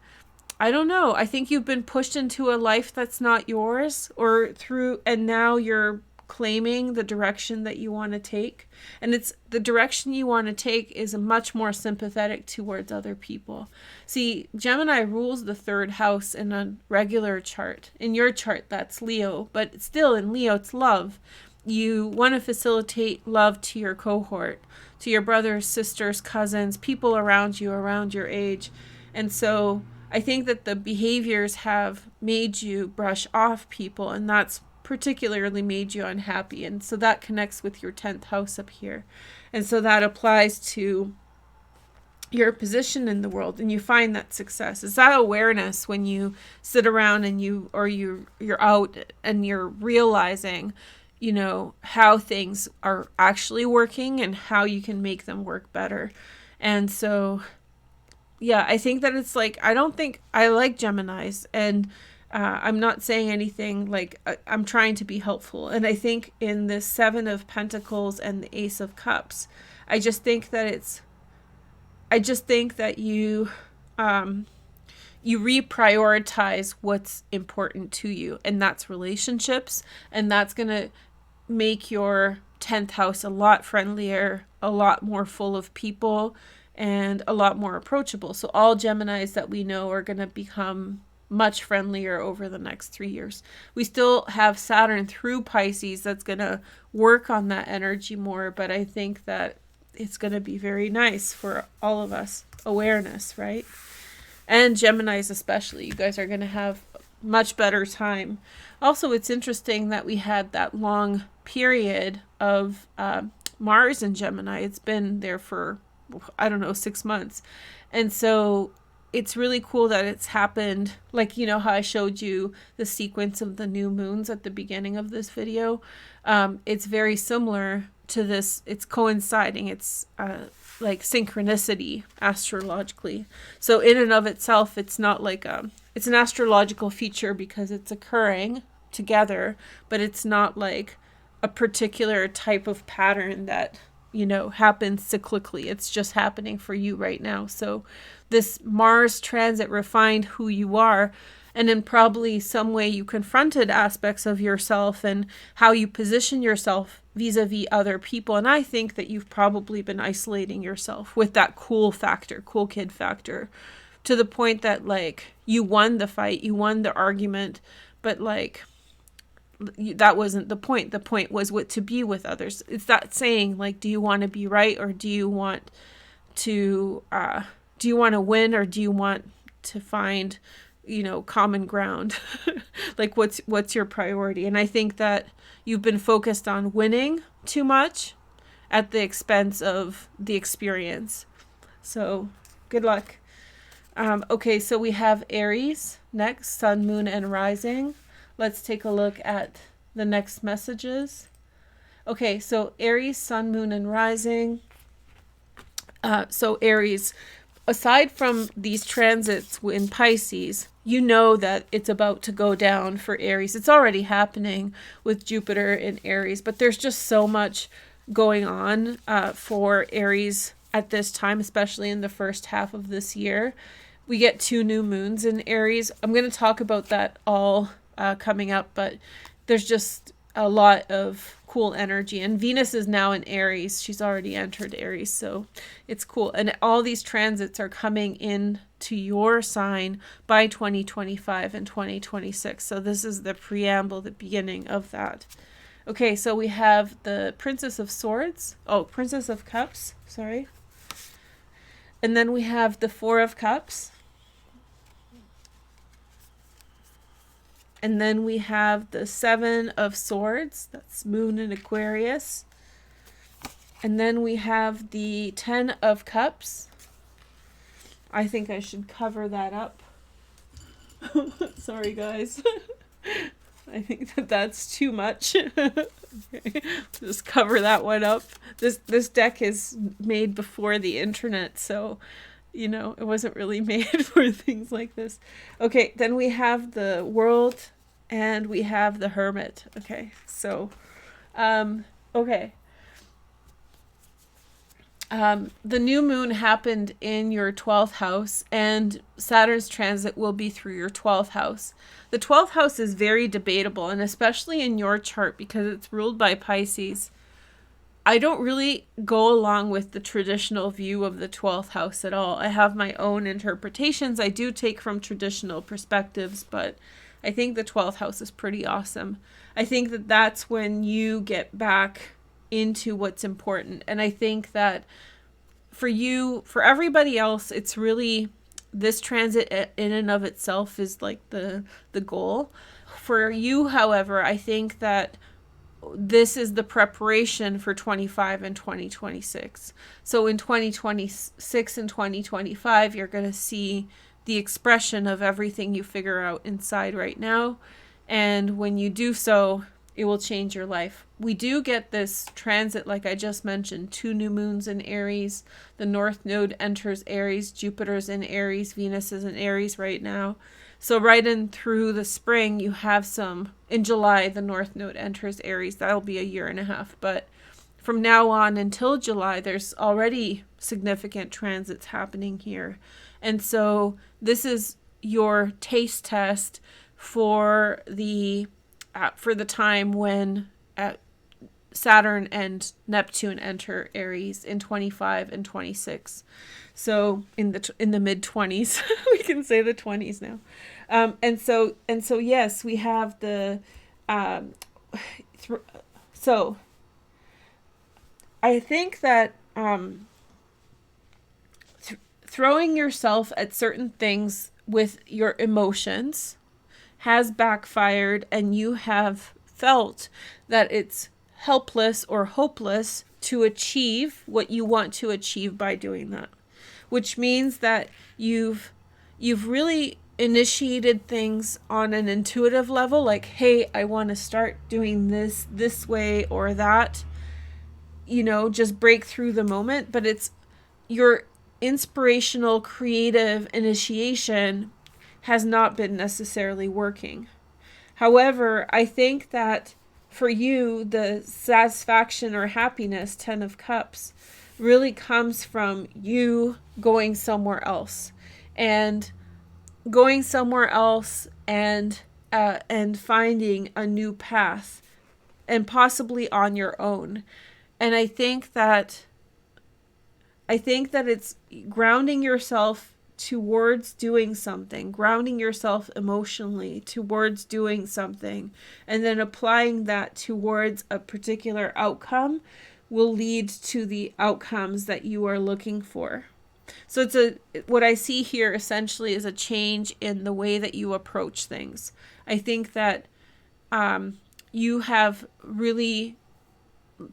[SPEAKER 1] I don't know. I think you've been pushed into a life that's not yours, and now you're claiming the direction that you want to take. And it's the direction you want to take is much more sympathetic towards other people. See, Gemini rules the 3rd house in a regular chart. In your chart, that's Leo, but still in Leo, it's love. You want to facilitate love to your cohort, to your brothers, sisters, cousins, people around you, around your age. And so I think that the behaviors have made you brush off people, and that's particularly made you unhappy. And so that connects with your 10th house up here. And so that applies to your position in the world, and you find that success. Is that awareness when you sit around and you're out and you're realizing, you know, how things are actually working and how you can make them work better. And so, yeah, I think that it's like, I don't think I like Geminis, and I'm not saying anything like, I'm trying to be helpful. And I think in the 7 of Pentacles and the Ace of Cups, I just think that you reprioritize what's important to you, and that's relationships, and that's going to make your 10th house a lot friendlier, a lot more full of people, and a lot more approachable. So all Geminis that we know are going to become much friendlier over the next 3 years. We still have Saturn through Pisces that's going to work on that energy more, but I think that it's going to be very nice for all of us. Awareness, right? And Geminis especially. You guys are going to have much better time. Also, it's interesting that we had that long period of Mars in Gemini. It's been there for, I don't know, 6 months. And so it's really cool that it's happened. Like, you know how I showed you the sequence of the new moons at the beginning of this video? It's very similar to this. It's coinciding. It's like synchronicity astrologically. So in and of itself, it's not like it's an astrological feature because it's occurring together, but it's not like a particular type of pattern that, you know, happens cyclically. It's just happening for you right now. So this Mars transit refined who you are, And in probably some way you confronted aspects of yourself and how you position yourself vis-a-vis other people. And I think that you've probably been isolating yourself with that cool factor, cool kid factor, to the point that like you won the fight, you won the argument, but like that wasn't the point. The point was what to be with others. It's that saying, like, do you want to be right, or do you want to win, or do you want to find, common ground? Like, what's your priority? And I think that you've been focused on winning too much at the expense of the experience. So good luck. Okay, so we have Aries next, Sun, Moon, and Rising. Let's take a look at the next messages. Okay, so Aries, Sun, Moon, and Rising. So Aries, aside from these transits in Pisces, you know that it's about to go down for Aries. It's already happening with Jupiter in Aries, but there's just so much going on for Aries at this time, especially in the first half of this year. We get 2 new moons in Aries. I'm going to talk about that all coming up, but there's just a lot of cool energy, and Venus is now in Aries. She's already entered Aries, so it's cool. And all these transits are coming in to your sign by 2025 and 2026. So this is the preamble, the beginning of that. Okay, so we have the Princess of Cups, sorry. And then we have the 4 of Cups. And then we have the 7 of Swords. That's Moon in Aquarius. And then we have the 10 of Cups. I think I should cover that up. Sorry, guys. I think that's too much. Okay. Just cover that one up. This deck is made before the internet, so it wasn't really made for things like this. Okay, then we have the World and we have the Hermit. Okay, so okay. The new moon happened in your 12th house, and Saturn's transit will be through your 12th house. The 12th house is very debatable, and especially in your chart because it's ruled by Pisces. I don't really go along with the traditional view of the 12th house at all. I have my own interpretations. I do take from traditional perspectives, but I think the 12th house is pretty awesome. I think that that's when you get back into what's important. And I think that for you, for everybody else, it's really this transit in and of itself is like the goal. For you, however, I think that this is the preparation for 25 and 2026. So in 2026 and 2025, you're going to see the expression of everything you figure out inside right now. And when you do so, it will change your life. We do get this transit, like I just mentioned, 2 new moons in Aries. The North Node enters Aries. Jupiter's in Aries. Venus is in Aries right now. So right in through the spring, you have some. In July, the North Node enters Aries. That'll be a year and a half. But from now on until July, there's already significant transits happening here. And so this is your taste test for the time when Saturn and Neptune enter Aries in 25 and 26. So in the mid 20s, we can say the 20s now. And so yes, we have the so I think that throwing yourself at certain things with your emotions has backfired, and you have felt that it's helpless or hopeless to achieve what you want to achieve by doing that, which means that you've really initiated things on an intuitive level, like, hey, I want to start doing this way or that, just break through the moment. But it's your inspirational creative initiation has not been necessarily working. However, I think that for you, the satisfaction or happiness, 10 of Cups, really comes from you going somewhere else. And going somewhere else and finding a new path, and possibly on your own. And I think that it's grounding yourself towards doing something, grounding yourself emotionally towards doing something, and then applying that towards a particular outcome will lead to the outcomes that you are looking for. So what I see here essentially is a change in the way that you approach things. I think that you have really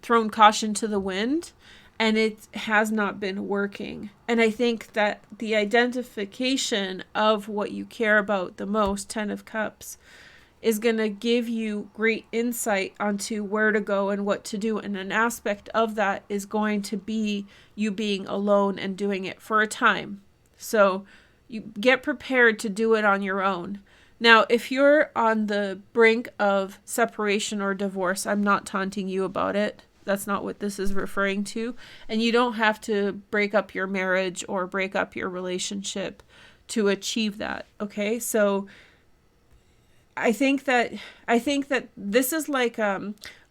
[SPEAKER 1] thrown caution to the wind, and it has not been working. And I think that the identification of what you care about the most, 10 of Cups, is going to give you great insight onto where to go and what to do. And an aspect of that is going to be you being alone and doing it for a time. So you get prepared to do it on your own. Now, if you're on the brink of separation or divorce, I'm not taunting you about it. That's not what this is referring to. And you don't have to break up your marriage or break up your relationship to achieve that. Okay? So I think that this is like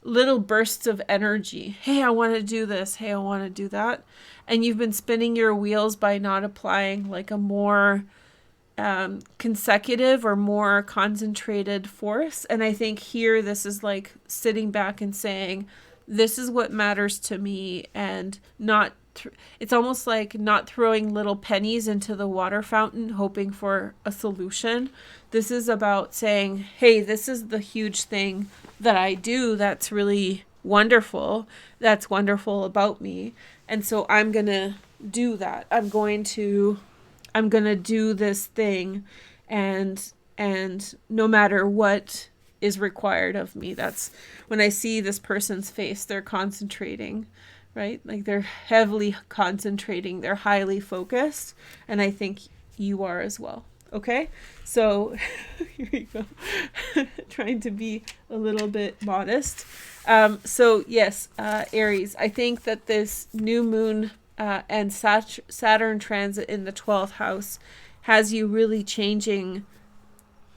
[SPEAKER 1] little bursts of energy. Hey, I want to do this. Hey, I want to do that. And you've been spinning your wheels by not applying like a more consecutive or more concentrated force. And I think here this is like sitting back and saying, this is what matters to me, and not it's almost like not throwing little pennies into the water fountain hoping for a solution. This is about saying, hey, this is the huge thing that I do that's really wonderful, that's wonderful about me, and so I'm going to do that. I'm going to do this thing, and no matter what is required of me. That's when I see this person's face, they're concentrating, right? Like they're heavily concentrating, they're highly focused, and I think you are as well. Okay, so here you go. Trying to be a little bit modest. So yes, Aries, I think that this new moon and Saturn transit in the 12th house has you really changing.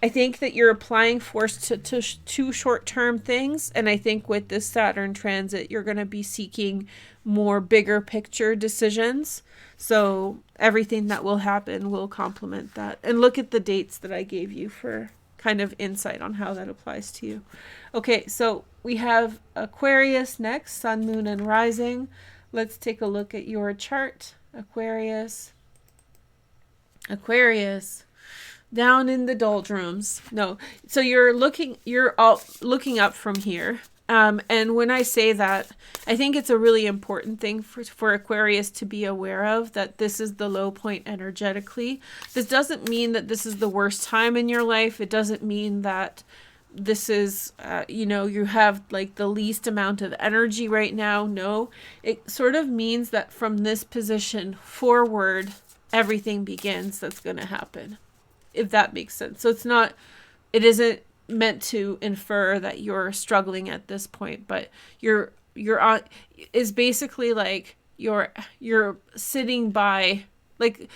[SPEAKER 1] I think that you're applying force to short-term things. And I think with this Saturn transit, you're going to be seeking more bigger picture decisions. So everything that will happen will complement that. And look at the dates that I gave you for kind of insight on how that applies to you. Okay, so we have Aquarius next, Sun, Moon, and Rising. Let's take a look at your chart. Aquarius. Down in the doldrums. No. So you're all looking up from here. And when I say that, I think it's a really important thing for Aquarius to be aware of, that this is the low point energetically. This doesn't mean that this is the worst time in your life. It doesn't mean that this is, you have like the least amount of energy right now. No, it sort of means that from this position forward, everything begins that's going to happen. If that makes sense. So it isn't meant to infer that you're struggling at this point, but you're on is basically like you're sitting by, like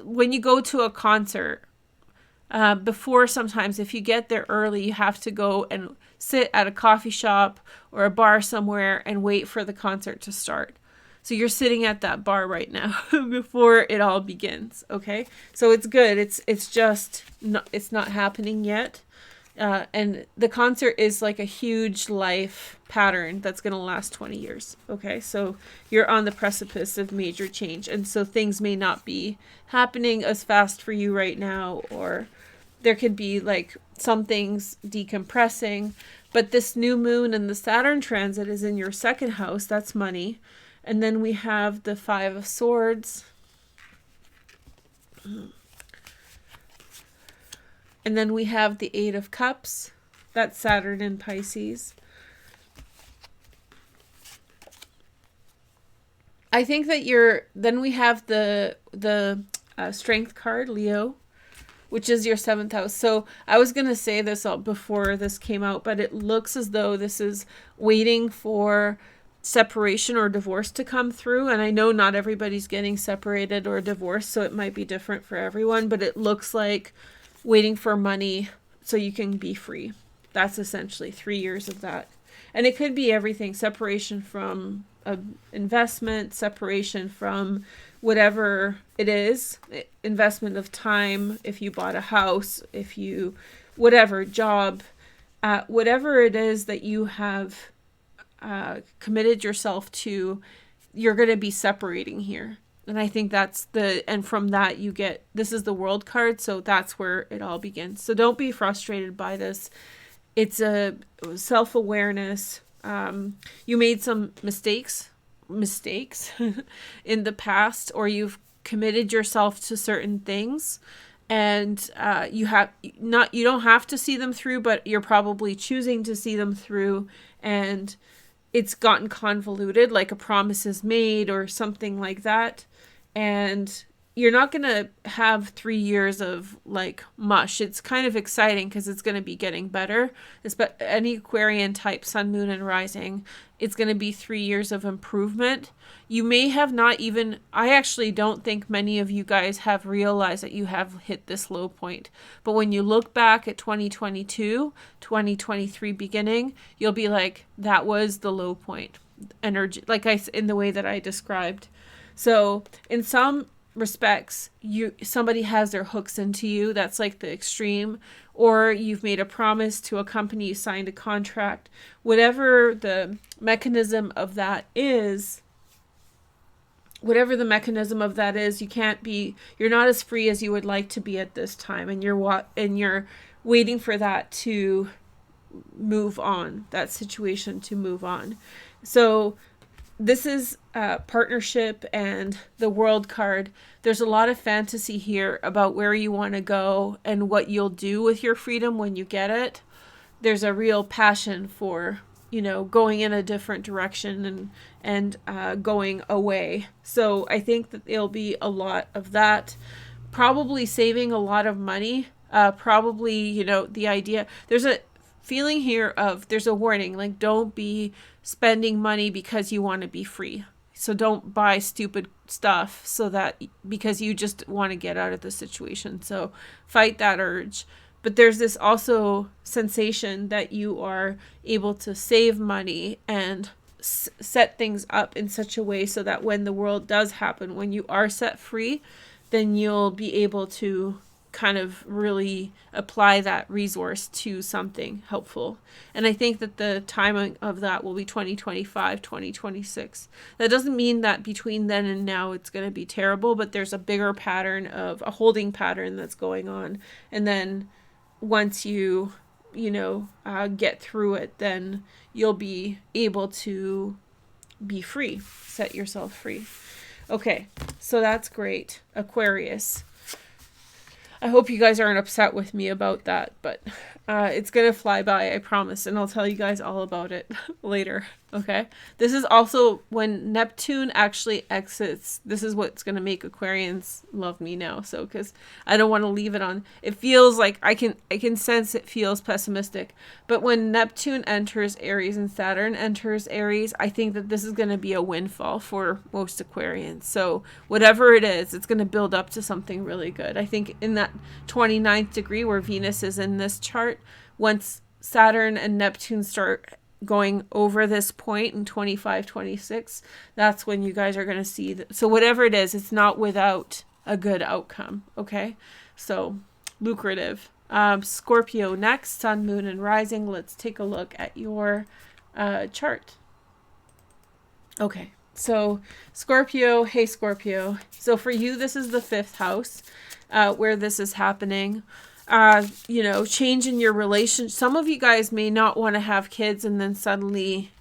[SPEAKER 1] when you go to a concert, before, sometimes if you get there early, you have to go and sit at a coffee shop or a bar somewhere and wait for the concert to start. So you're sitting at that bar right now before it all begins. Okay. So it's good. It's just it's not happening yet. And the concert is like a huge life pattern that's going to last 20 years. Okay. So you're on the precipice of major change. And so things may not be happening as fast for you right now, or there could be like some things decompressing, but this new moon and the Saturn transit is in your second house. That's money. And then we have the 5 of Swords. And then we have the 8 of Cups. That's Saturn and Pisces. I think that then we have the Strength card, Leo, which is your 7th house. So I was going to say this before this came out, but it looks as though this is waiting for separation or divorce to come through. And I know not everybody's getting separated or divorced, so it might be different for everyone, but it looks like waiting for money so you can be free. That's essentially 3 years of that. And it could be everything: separation from investment, separation from whatever it is, investment of time, if you bought a house, if you, whatever, job, whatever it is that you have committed yourself to, you're going to be separating here. And I think that's and from that you get, this is the World card, so that's where it all begins. So don't be frustrated by this. It's a self-awareness. You made some mistakes in the past, or you've committed yourself to certain things, and you don't have to see them through, but you're probably choosing to see them through, and it's gotten convoluted, like a promise is made or something like that. And you're not going to have 3 years of like mush. It's kind of exciting because it's going to be getting better. Any Aquarian type, sun, moon, and rising, it's going to be 3 years of improvement. You may have not even, I actually don't think many of you guys have realized that you have hit this low point. But when you look back at 2022, 2023 beginning, you'll be like, that was the low point. Energy, in the way that I described. So in some respects, somebody has their hooks into you. That's like the extreme. Or you've made a promise to a company, you signed a contract. Whatever the mechanism of that is, you're not as free as you would like to be at this time, and you're waiting for that to move on, that situation to move on. So this is partnership and the World card. There's a lot of fantasy here about where you want to go and what you'll do with your freedom when you get it. There's a real passion for, going in a different direction and going away. So I think that there'll be a lot of that. Probably saving a lot of money. Probably, the idea. There's a feeling here of, there's a warning, like, don't be spending money because you want to be free. So don't buy stupid stuff because you just want to get out of the situation. So fight that urge. But there's this also sensation that you are able to save money and set things up in such a way so that when the world does happen, when you are set free, then you'll be able to kind of really apply that resource to something helpful. And I think that the timing of that will be 2025, 2026. That doesn't mean that between then and now it's going to be terrible, but there's a bigger pattern of a holding pattern that's going on. And then once you get through it, then you'll be able to be free, set yourself free. Okay, so that's great. Aquarius. I hope you guys aren't upset with me about that, but it's going to fly by, I promise, and I'll tell you guys all about it later, okay? This is also when Neptune actually exits. This is what's going to make Aquarians love me now, so because I don't want to leave it on. It feels like I can sense it feels pessimistic, but when Neptune enters Aries and Saturn enters Aries, I think that this is going to be a windfall for most Aquarians. So whatever it is, it's going to build up to something really good. I think in that 29th degree where Venus is in this chart, once Saturn and Neptune start going over this point in 25, 26, that's when you guys are going to see so whatever it is, it's not without a good outcome. Okay, so lucrative. Scorpio next, sun, moon, and rising. Let's take a look at your chart. Okay, so Scorpio, hey Scorpio. So for you, this is the 5th house where this is happening. Change in your relation. Some of you guys may not want to have kids, and then suddenly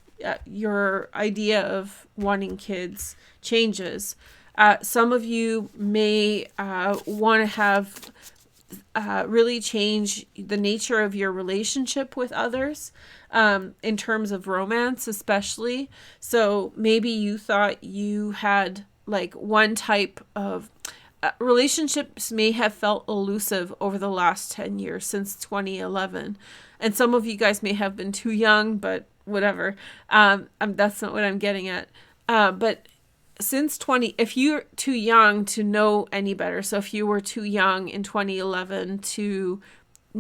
[SPEAKER 1] your idea of wanting kids changes. Some of you may want to have really change the nature of your relationship with others, in terms of romance especially. So maybe you thought you had like one type of relationships may have felt elusive over the last 10 years since 2011. And some of you guys may have been too young, but whatever. That's not what I'm getting at. But since if you're too young to know any better, so if you were too young in 2011 to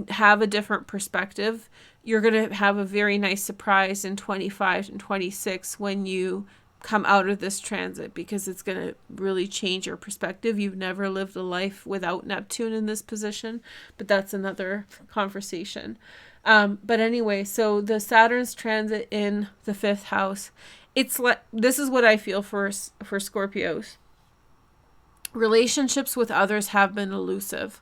[SPEAKER 1] have a different perspective. You're going to have a very nice surprise in 25 and 26 when you come out of this transit, because it's going to really change your perspective. You've never lived a life without Neptune in this position, but that's another conversation. But anyway, so the Saturn's transit in the 5th house, it's like, this is what I feel for Scorpios. Relationships with others have been elusive.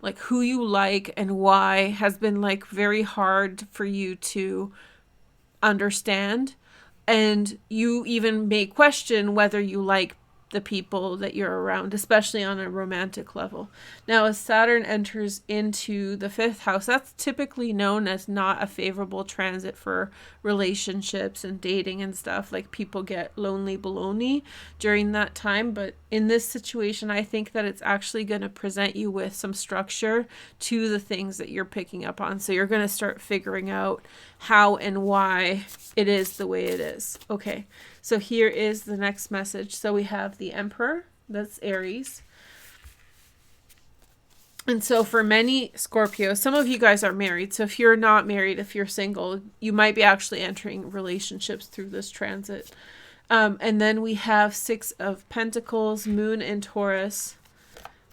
[SPEAKER 1] Like who you like and why has been like very hard for you to understand. And you even may question whether you like the people that you're around, especially on a romantic level. Now, as Saturn enters into the 5th house, that's typically known as not a favorable transit for relationships and dating and stuff. Like people get lonely baloney during that time. But in this situation, I think that it's actually going to present you with some structure to the things that you're picking up on. So you're going to start figuring out how and why it is the way it is. Okay. So here is the next message. So we have the Emperor, that's Aries. And so for many Scorpios, some of you guys are married. So if you're not married, if you're single, you might be actually entering relationships through this transit. And then we have 6 of Pentacles, Moon in Taurus.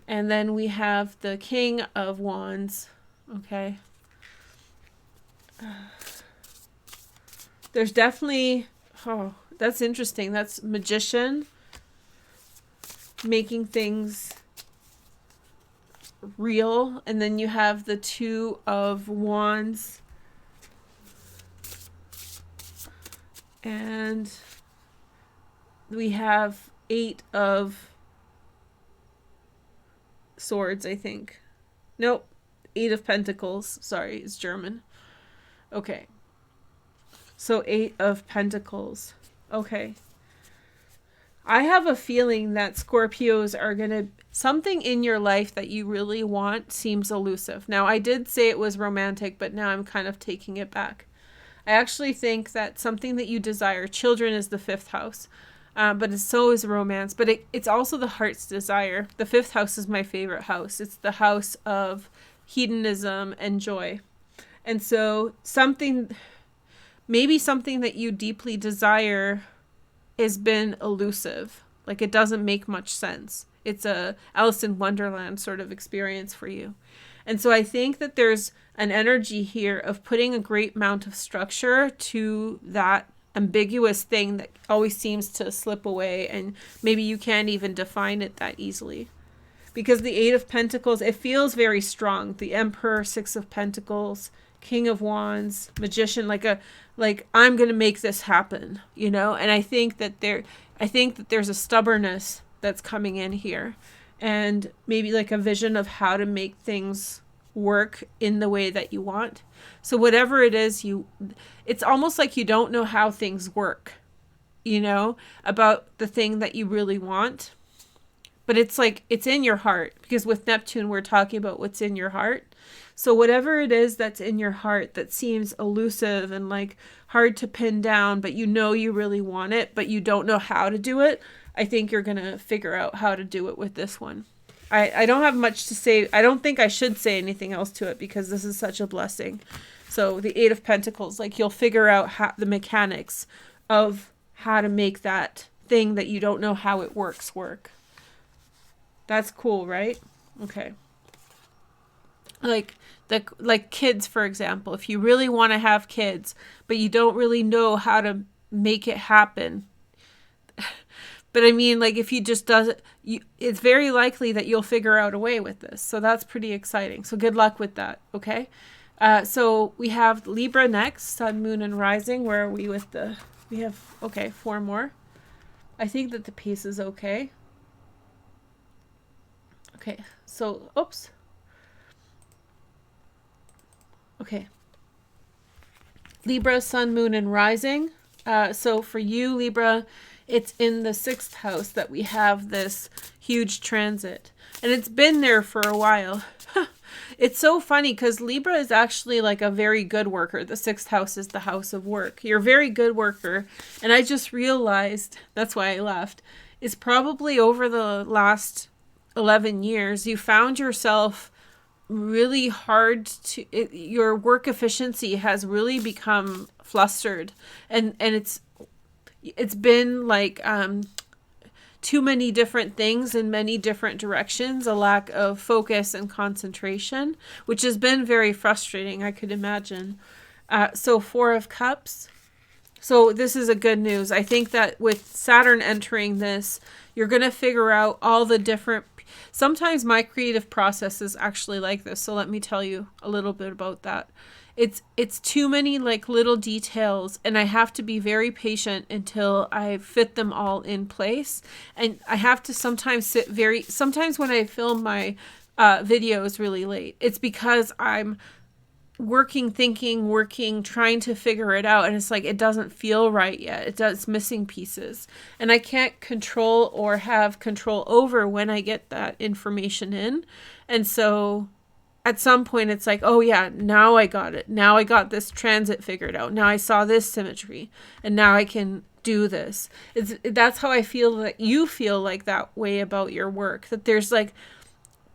[SPEAKER 1] And then we have the King of Wands. Okay. There's definitely... Oh, that's interesting. That's Magician, making things real. And then you have the 2 of Wands. And we have 8 of Swords, I think. Nope. 8 of Pentacles. Sorry, it's German. Okay. So 8 of Pentacles. Okay. I have a feeling that Scorpios are going to... Something in your life that you really want seems elusive. Now, I did say it was romantic, but now I'm kind of taking it back. I actually think that something that you desire... Children is the 5th house. But so is romance. But it's also the heart's desire. The 5th house is my favorite house. It's the house of hedonism and joy. And so something... Maybe something that you deeply desire has been elusive. Like it doesn't make much sense. It's a Alice in Wonderland sort of experience for you. And so I think that there's an energy here of putting a great amount of structure to that ambiguous thing that always seems to slip away. And maybe you can't even define it that easily. Because the 8 of Pentacles, it feels very strong. The Emperor, 6 of Pentacles, King of Wands, Magician, like I'm going to make this happen, you know? And I think that there's a stubbornness that's coming in here, and maybe like a vision of how to make things work in the way that you want. So whatever it is, it's almost like you don't know how things work, you know, about the thing that you really want. But it's like, it's in your heart, because with Neptune, we're talking about what's in your heart. So whatever it is that's in your heart that seems elusive and like hard to pin down, but you know you really want it, but you don't know how to do it, I think you're going to figure out how to do it with this one. I don't have much to say. I don't think I should say anything else to it, because this is such a blessing. So the 8 of Pentacles, like you'll figure out the mechanics of how to make that thing that you don't know how it works work. That's cool, right? Okay. Like kids, for example, if you really want to have kids, but you don't really know how to make it happen. But I mean, like if you just does it, it's very likely that you'll figure out a way with this. So that's pretty exciting. So good luck with that. Okay. So we have Libra next, Sun, Moon, and Rising. Where are we with we have, okay, 4 more. I think that the pace is okay. Okay. So, oops. Okay. Libra, Sun, Moon, and Rising. So for you, Libra, it's in the 6th house that we have this huge transit. And it's been there for a while. It's so funny because Libra is actually like a very good worker. The 6th house is the house of work. You're a very good worker. And I just realized, that's why I left, is probably over the last 11 years, you found yourself really hard to, your work efficiency has really become flustered, and it's been like too many different things in many different directions, a lack of focus and concentration, which has been very frustrating, I could imagine. So 4 of Cups. So this is a good news. I think that with Saturn entering this, you're going to figure out all the different... Sometimes my creative process is actually like this. So let me tell you a little bit about that. It's too many like little details, and I have to be very patient until I fit them all in place. And I have to sometimes sometimes when I film my videos really late, it's because I'm working, trying to figure it out. And it's like, it doesn't feel right yet. It's missing pieces. And I can't control or have control over when I get that information in. And so at some point it's like, oh yeah, now I got it. Now I got this transit figured out. Now I saw this symmetry, and now I can do this. That's how I feel that you feel like that way about your work, that there's like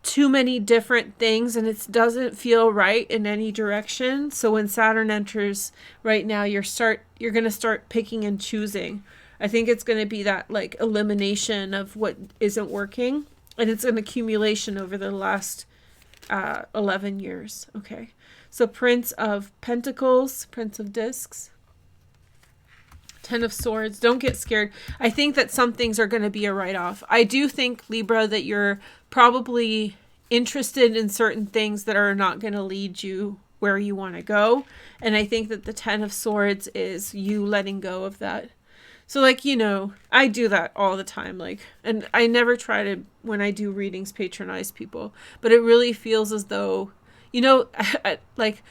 [SPEAKER 1] too many different things and it doesn't feel right in any direction. So when Saturn enters right now, you're going to start picking and choosing. I think it's going to be that like elimination of what isn't working, and it's an accumulation over the last 11 years. Okay. So Prince of Pentacles, Prince of Discs, 10 of Swords. Don't get scared. I think that some things are going to be a write-off. I do think, Libra, that you're probably interested in certain things that are not going to lead you where you want to go. And I think that the 10 of Swords is you letting go of that. So like, you know, I do that all the time. Like, and I never try to, when I do readings, patronize people, but it really feels as though, you know, like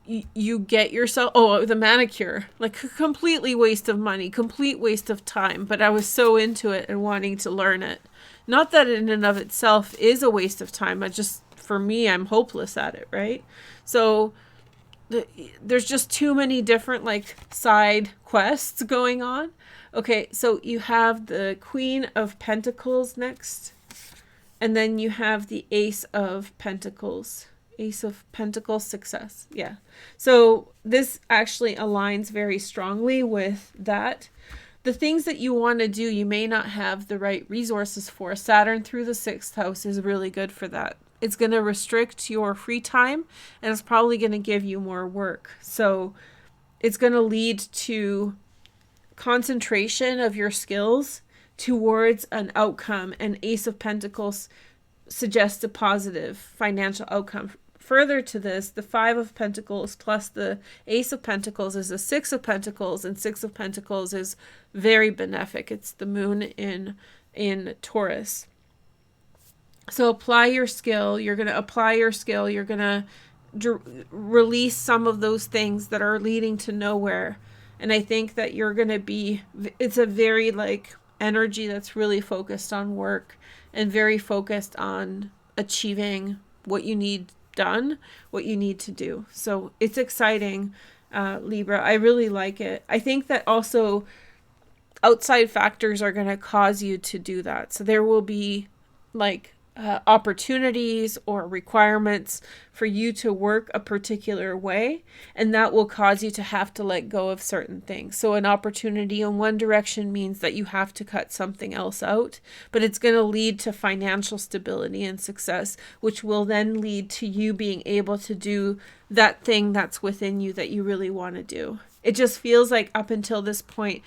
[SPEAKER 1] you get yourself, oh, the manicure, like a completely waste of money, complete waste of time. But I was so into it and wanting to learn it. Not that in and of itself is a waste of time. For me, I'm hopeless at it. Right. So there's just too many different like side quests going on. Okay, so you have the Queen of Pentacles next, and then you have the Ace of Pentacles. Ace of Pentacles, success. Yeah. So this actually aligns very strongly with that. The things that you want to do, you may not have the right resources for. Saturn through the 6th house is really good for that. It's going to restrict your free time, and it's probably going to give you more work. So it's going to lead to concentration of your skills towards an outcome, and Ace of Pentacles suggests a positive financial outcome. Further to this, the 5 of Pentacles plus the Ace of Pentacles is a 6 of Pentacles, and 6 of Pentacles is very benefic. It's the moon in Taurus. So apply your skill. You're going to apply your skill. You're going to release some of those things that are leading to nowhere. And I think that you're going to be, it's a very like energy that's really focused on work and very focused on achieving what you need done, what you need to do. So it's exciting, Libra. I really like it. I think that also outside factors are going to cause you to do that. So there will be like opportunities or requirements for you to work a particular way, and that will cause you to have to let go of certain things. So an opportunity in one direction means that you have to cut something else out, but it's going to lead to financial stability and success, which will then lead to you being able to do that thing that's within you that you really want to do. It just feels like up until this point,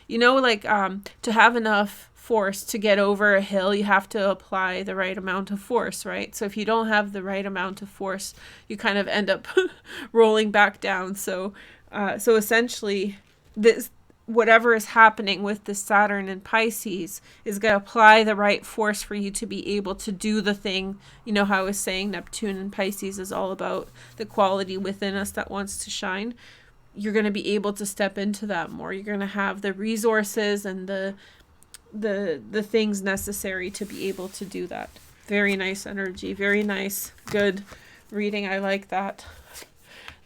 [SPEAKER 1] you know, like to have enough force to get over a hill, you have to apply the right amount of force, right? So if you don't have the right amount of force, you kind of end up rolling back down. So essentially, this whatever is happening with the Saturn and Pisces is going to apply the right force for you to be able to do the thing. You know how I was saying Neptune and Pisces is all about the quality within us that wants to shine. You're going to be able to step into that more. You're going to have the resources and the things necessary to be able to do that. Very nice energy. Very nice. Good reading. I like that.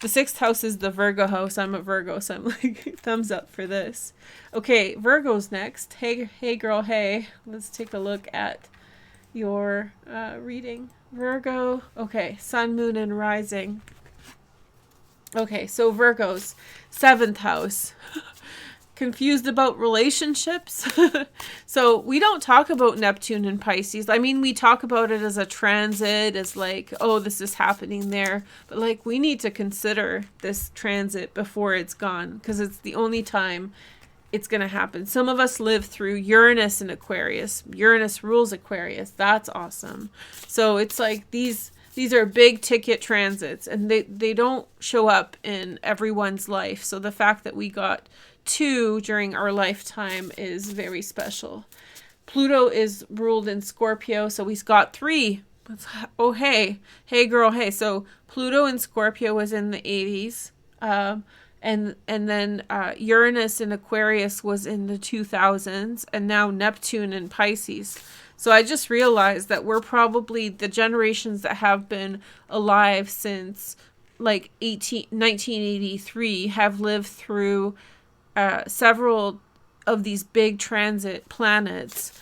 [SPEAKER 1] The 6th house is the Virgo house. I'm a Virgo, so I'm like, thumbs up for this. Okay, Virgo's next. Hey girl, hey. Let's take a look at your reading. Virgo. Okay, sun, moon, and rising. Okay, so Virgos, 7th house. Confused about relationships. So we don't talk about Neptune and Pisces. I mean, we talk about it as a transit, as like, oh, this is happening there. But like, we need to consider this transit before it's gone, because it's the only time it's going to happen. Some of us live through Uranus and Aquarius. Uranus rules Aquarius. That's awesome. So it's like these are big ticket transits, and they don't show up in everyone's life. So the fact that we got 2 during our lifetime is very special. Pluto is ruled in Scorpio, so he's got 3. Oh, hey girl, hey. So Pluto in Scorpio was in the 80s, and then Uranus in Aquarius was in the 2000s, and now Neptune in Pisces. So I just realized that we're probably the generations that have been alive since like 1983 have lived through several of these big transit planets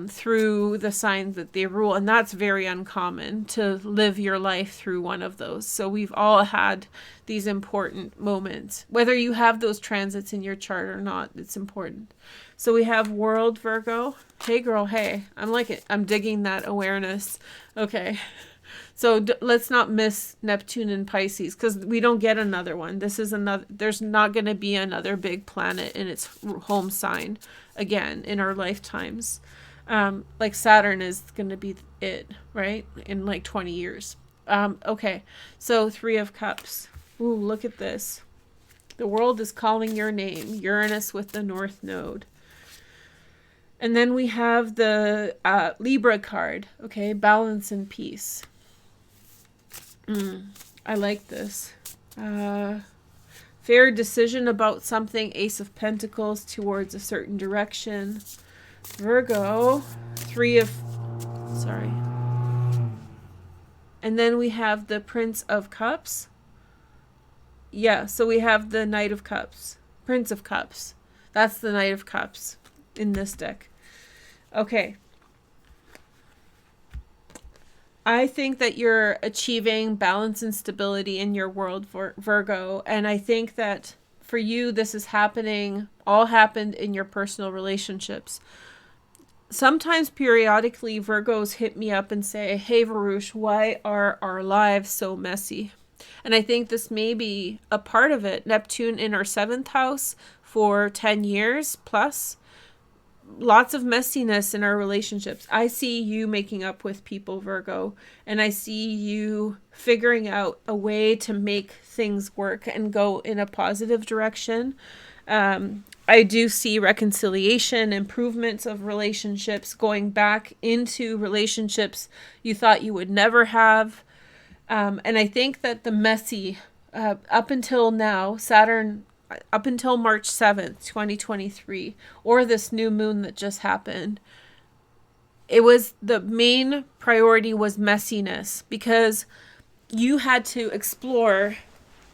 [SPEAKER 1] through the signs that they rule. And that's very uncommon to live your life through one of those. So we've all had these important moments. Whether you have those transits in your chart or not, it's important. So we have World Virgo. Hey girl, hey. I'm like it. I'm digging that awareness. Okay. So let's not miss Neptune and Pisces, because we don't get another one. This is another. There's not going to be another big planet in its home sign again in our lifetimes. Like Saturn is going to be it, right? In like 20 years. Okay. So 3 of Cups. Ooh, look at this. The world is calling your name. Uranus with the North Node. And then we have the Libra card. Okay. Balance and peace. I like this. Fair decision about something. Ace of Pentacles towards a certain direction. Virgo. 3 of... Sorry. And then we have the Prince of Cups. Yeah, so we have the Knight of Cups. Prince of Cups. That's the Knight of Cups in this deck. Okay. I think that you're achieving balance and stability in your world, Virgo. And I think that for you, this is happening, all happened in your personal relationships. Sometimes periodically, Virgos hit me up and say, hey, Varush, why are our lives so messy? And I think this may be a part of it. Neptune in our 7th house for 10 years plus. Lots of messiness in our relationships. I see you making up with people, Virgo, and I see you figuring out a way to make things work and go in a positive direction. I do see reconciliation, improvements of relationships, going back into relationships you thought you would never have. And I think that the messy, up until now, Saturn, up until March 7th, 2023, or this new moon that just happened, it was the main priority was messiness, because you had to explore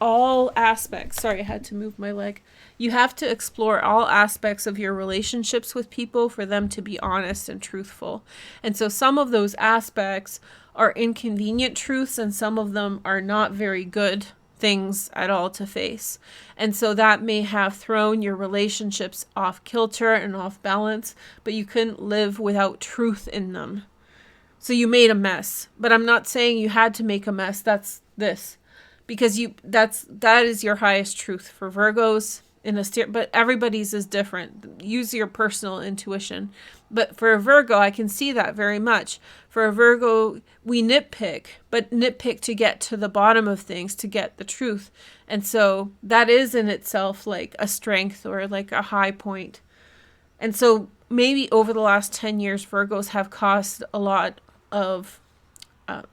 [SPEAKER 1] all aspects. Sorry, I had to move my leg. You have to explore all aspects of your relationships with people for them to be honest and truthful. And so some of those aspects are inconvenient truths, and some of them are not very good things at all to face. And so that may have thrown your relationships off kilter and off balance, but you couldn't live without truth in them. So you made a mess. But I'm not saying you had to make a mess. That's this. Because that is your highest truth for Virgos but everybody's is different. Use your personal intuition. But for a Virgo, I can see that very much. For a Virgo, we nitpick, but nitpick to get to the bottom of things, to get the truth. And so that is in itself like a strength or like a high point. And so maybe over the last 10 years, Virgos have caused a lot of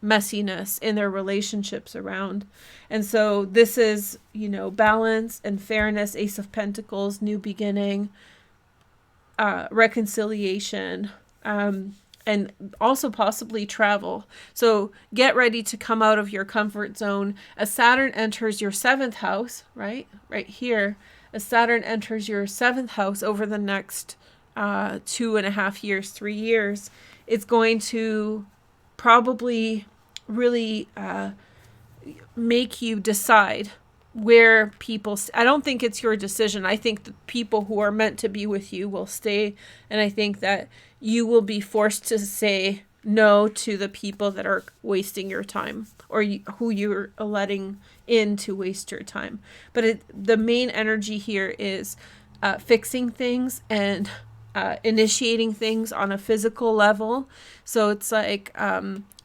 [SPEAKER 1] messiness in their relationships around. And so this is, balance and fairness, Ace of Pentacles, new beginning, reconciliation, and also possibly travel. So get ready to come out of your comfort zone. As Saturn enters your 7th house, right here, as Saturn enters your 7th house over the next 2.5 years, 3 years, it's going to probably really make you decide where people I don't think it's your decision. I think the people who are meant to be with you will stay, and I think that you will be forced to say no to the people that are wasting your time, or who you're letting in to waste your time. But the main energy here is fixing things and initiating things on a physical level. So it's like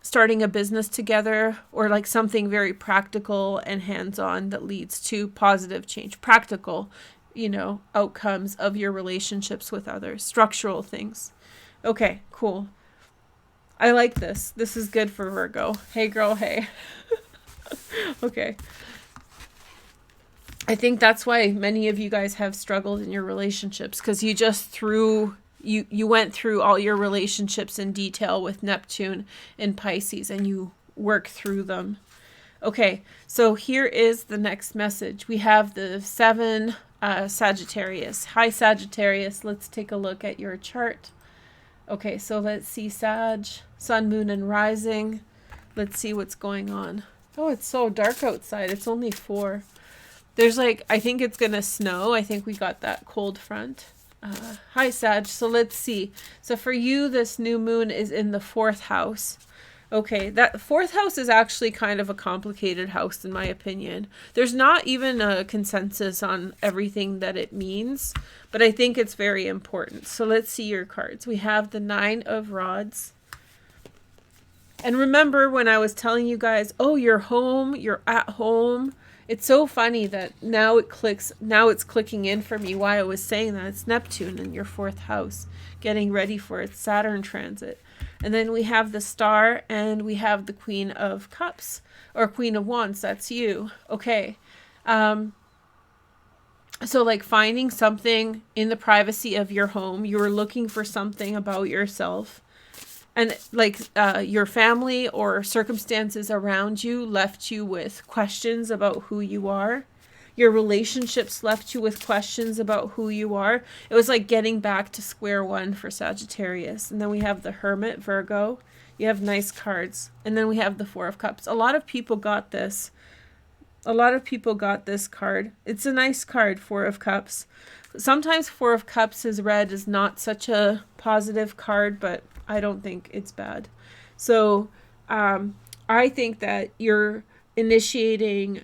[SPEAKER 1] starting a business together, or like something very practical and hands-on that leads to positive change, practical, outcomes of your relationships with others, structural things. Okay, cool. I like this. This is good for Virgo. Hey girl, hey. Okay. I think that's why many of you guys have struggled in your relationships, because you just you went through all your relationships in detail with Neptune in Pisces, and you work through them. Okay, so here is the next message. We have the 7 Sagittarius. Hi Sagittarius, let's take a look at your chart. Okay, so let's see Sag, Sun, Moon, and Rising. Let's see what's going on. Oh, it's so dark outside. It's only 4. There's I think it's going to snow. I think we got that cold front. Hi, Sag. So let's see. So for you, this new moon is in the 4th house. Okay, that 4th house is actually kind of a complicated house, in my opinion. There's not even a consensus on everything that it means, but I think it's very important. So let's see your cards. We have the 9 of Rods. And remember when I was telling you guys, oh, you're home, you're at home. It's so funny that now it's clicking in for me why I was saying that. It's Neptune in your 4th house, getting ready for its Saturn transit. And then we have the Star, and we have the Queen of Cups, or Queen of Wands. That's you. Okay. So finding something in the privacy of your home, you were looking for something about yourself. And your family or circumstances around you left you with questions about who you are. Your relationships left you with questions about who you are. It was like getting back to square one for Sagittarius. And then we have the Hermit, Virgo. You have nice cards. And then we have the 4 of Cups. A lot of people got this. A lot of people got this card. It's a nice card, 4 of Cups. Sometimes 4 of Cups is read as not such a positive card, but I don't think it's bad. So I think that you're initiating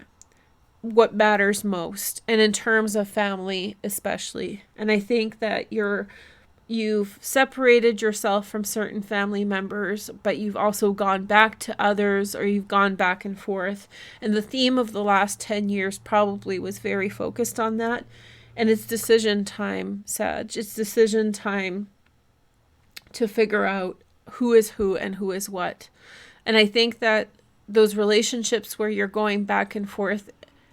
[SPEAKER 1] what matters most, and in terms of family especially. And I think that you've separated yourself from certain family members, but you've also gone back to others, or you've gone back and forth. And the theme of the last 10 years probably was very focused on that. And it's decision time, Sag. It's decision time to figure out who is who and who is what. And I think that those relationships where you're going back and forth,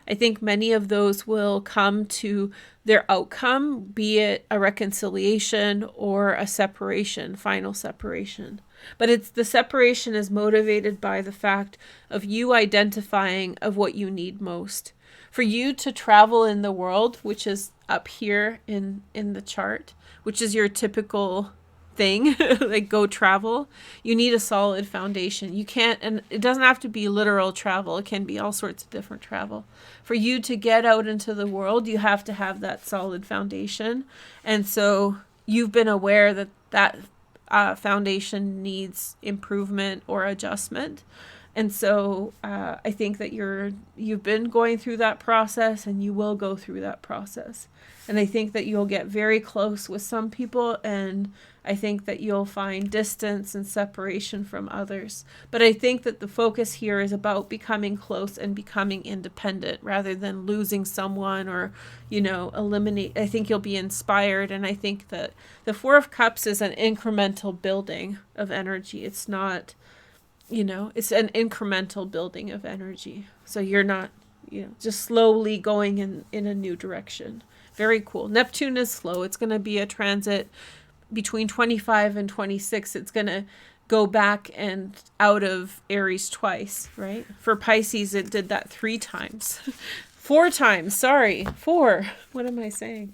[SPEAKER 1] I think many of those will come to their outcome, be it a reconciliation or a separation, final separation. But it's the separation is motivated by the fact of you identifying of what you need most. For you to travel in the world, which is up here in the chart, which is your typical thing, go travel, you need a solid foundation. You can't, and it doesn't have to be literal travel. It can be all sorts of different travel. For you to get out into the world, you have to have that solid foundation. And so you've been aware that foundation needs improvement or adjustment. And so I think that you've been going through that process, and you will go through that process. And I think that you'll get very close with some people, and I think that you'll find distance and separation from others. But I think that the focus here is about becoming close and becoming independent rather than losing someone or, eliminate. I think you'll be inspired. And I think that the 4 of Cups is an incremental building of energy. It's not, it's an incremental building of energy. So you're not, just slowly going in a new direction. Very cool. Neptune is slow. It's going to be a transit between 25 and 26. It's going to go back and out of Aries twice, right? For Pisces, it did that 3 times. 4 times. Sorry. 4. What am I saying?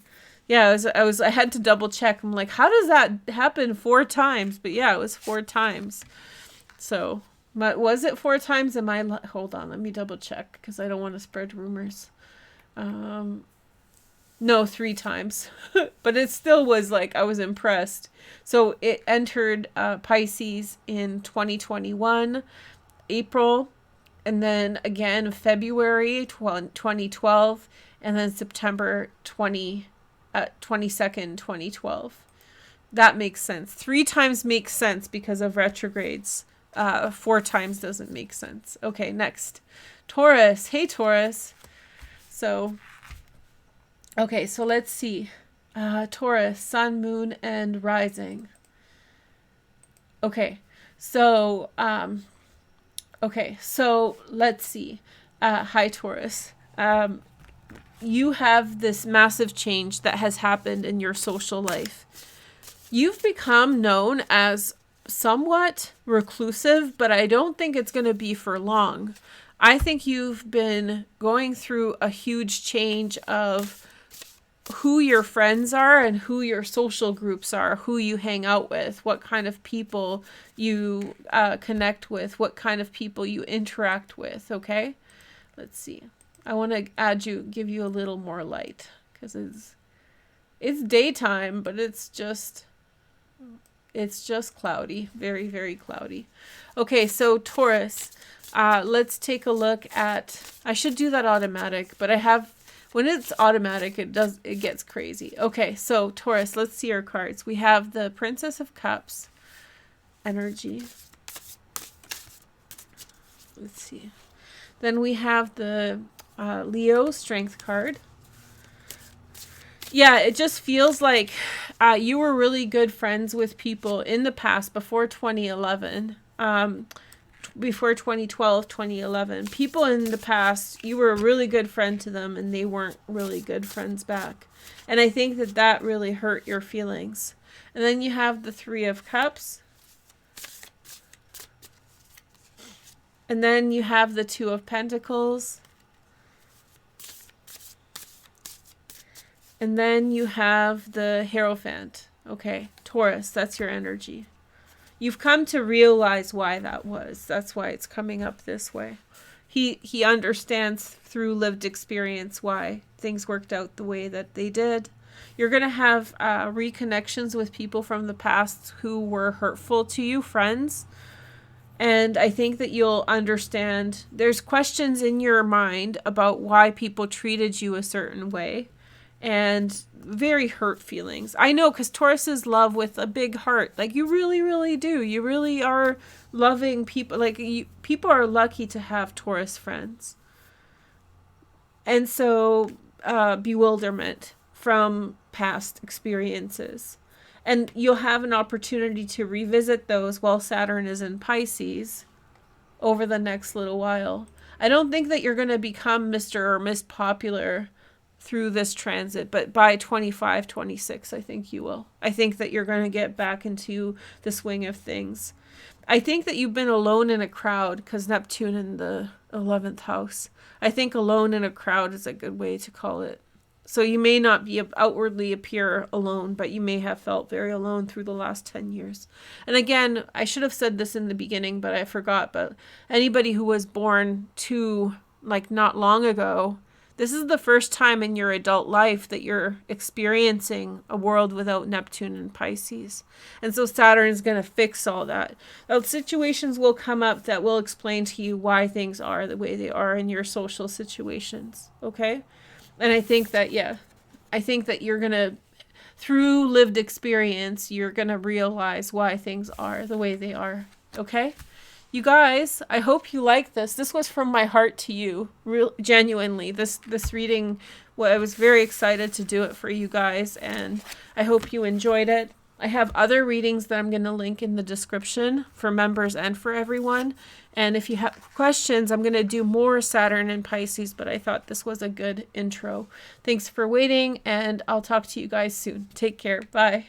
[SPEAKER 1] Yeah, I had to double check. I'm like, how does that happen 4 times? But yeah, it was 4 times. So, was it 4 times? Hold on, let me double check because I don't want to spread rumors. No, 3 times. But it still was like, I was impressed. So it entered Pisces in 2021, April, and then again February 2012, and then September 22nd, 2012. That makes sense. 3 times makes sense because of retrogrades. 4 times doesn't make sense. Okay, next. Taurus. Hey, Taurus. So, okay, so let's see. Taurus, sun, moon, and rising. Okay, so, let's see. Hi, Taurus. You have this massive change that has happened in your social life. You've become known as somewhat reclusive, but I don't think it's going to be for long. I think you've been going through a huge change of who your friends are and who your social groups are, who you hang out with, what kind of people you connect with, what kind of people you interact with, okay? Let's see. I want to give you a little more light because it's daytime, but it's just cloudy, very, very cloudy. Okay, so Taurus, let's take a look at, I should do that automatic, but when it's automatic, it gets crazy. Okay, so Taurus, let's see our cards. We have the Princess of Cups energy. Let's see. Then we have the Leo Strength card. Yeah, it just feels like you were really good friends with people in the past before 2011, before 2012, 2011. People in the past, you were a really good friend to them and they weren't really good friends back. And I think that really hurt your feelings. And then you have the Three of Cups. And then you have the Two of Pentacles. And then you have the Hierophant. Okay, Taurus, that's your energy. You've come to realize why that was. That's why it's coming up this way. He understands through lived experience why things worked out the way that they did. You're going to have reconnections with people from the past who were hurtful to you, friends. And I think that you'll understand. There's questions in your mind about why people treated you a certain way. And very hurt feelings. I know, because Tauruses love with a big heart. Like, you really, really do. You really are loving people. Like, people are lucky to have Taurus friends. And so, bewilderment from past experiences. And you'll have an opportunity to revisit those while Saturn is in Pisces over the next little while. I don't think that you're going to become Mr. or Miss Popular through this transit, but by 25, 26, I think you will. I think that you're going to get back into the swing of things. I think that you've been alone in a crowd because Neptune in the 11th house. I think alone in a crowd is a good way to call it. So you may not be outwardly appear alone, but you may have felt very alone through the last 10 years. And again, I should have said this in the beginning, but I forgot. But anybody who was born not long ago, this is the first time in your adult life that you're experiencing a world without Neptune and Pisces. And so Saturn is going to fix all that. Situations will come up that will explain to you why things are the way they are in your social situations. Okay? And I think that you're going to, through lived experience, you're going to realize why things are the way they are. Okay? You guys, I hope you like this. This was from my heart to you, genuinely. This reading, I was very excited to do it for you guys, and I hope you enjoyed it. I have other readings that I'm going to link in the description for members and for everyone. And if you have questions, I'm going to do more Saturn and Pisces, but I thought this was a good intro. Thanks for waiting, and I'll talk to you guys soon. Take care. Bye.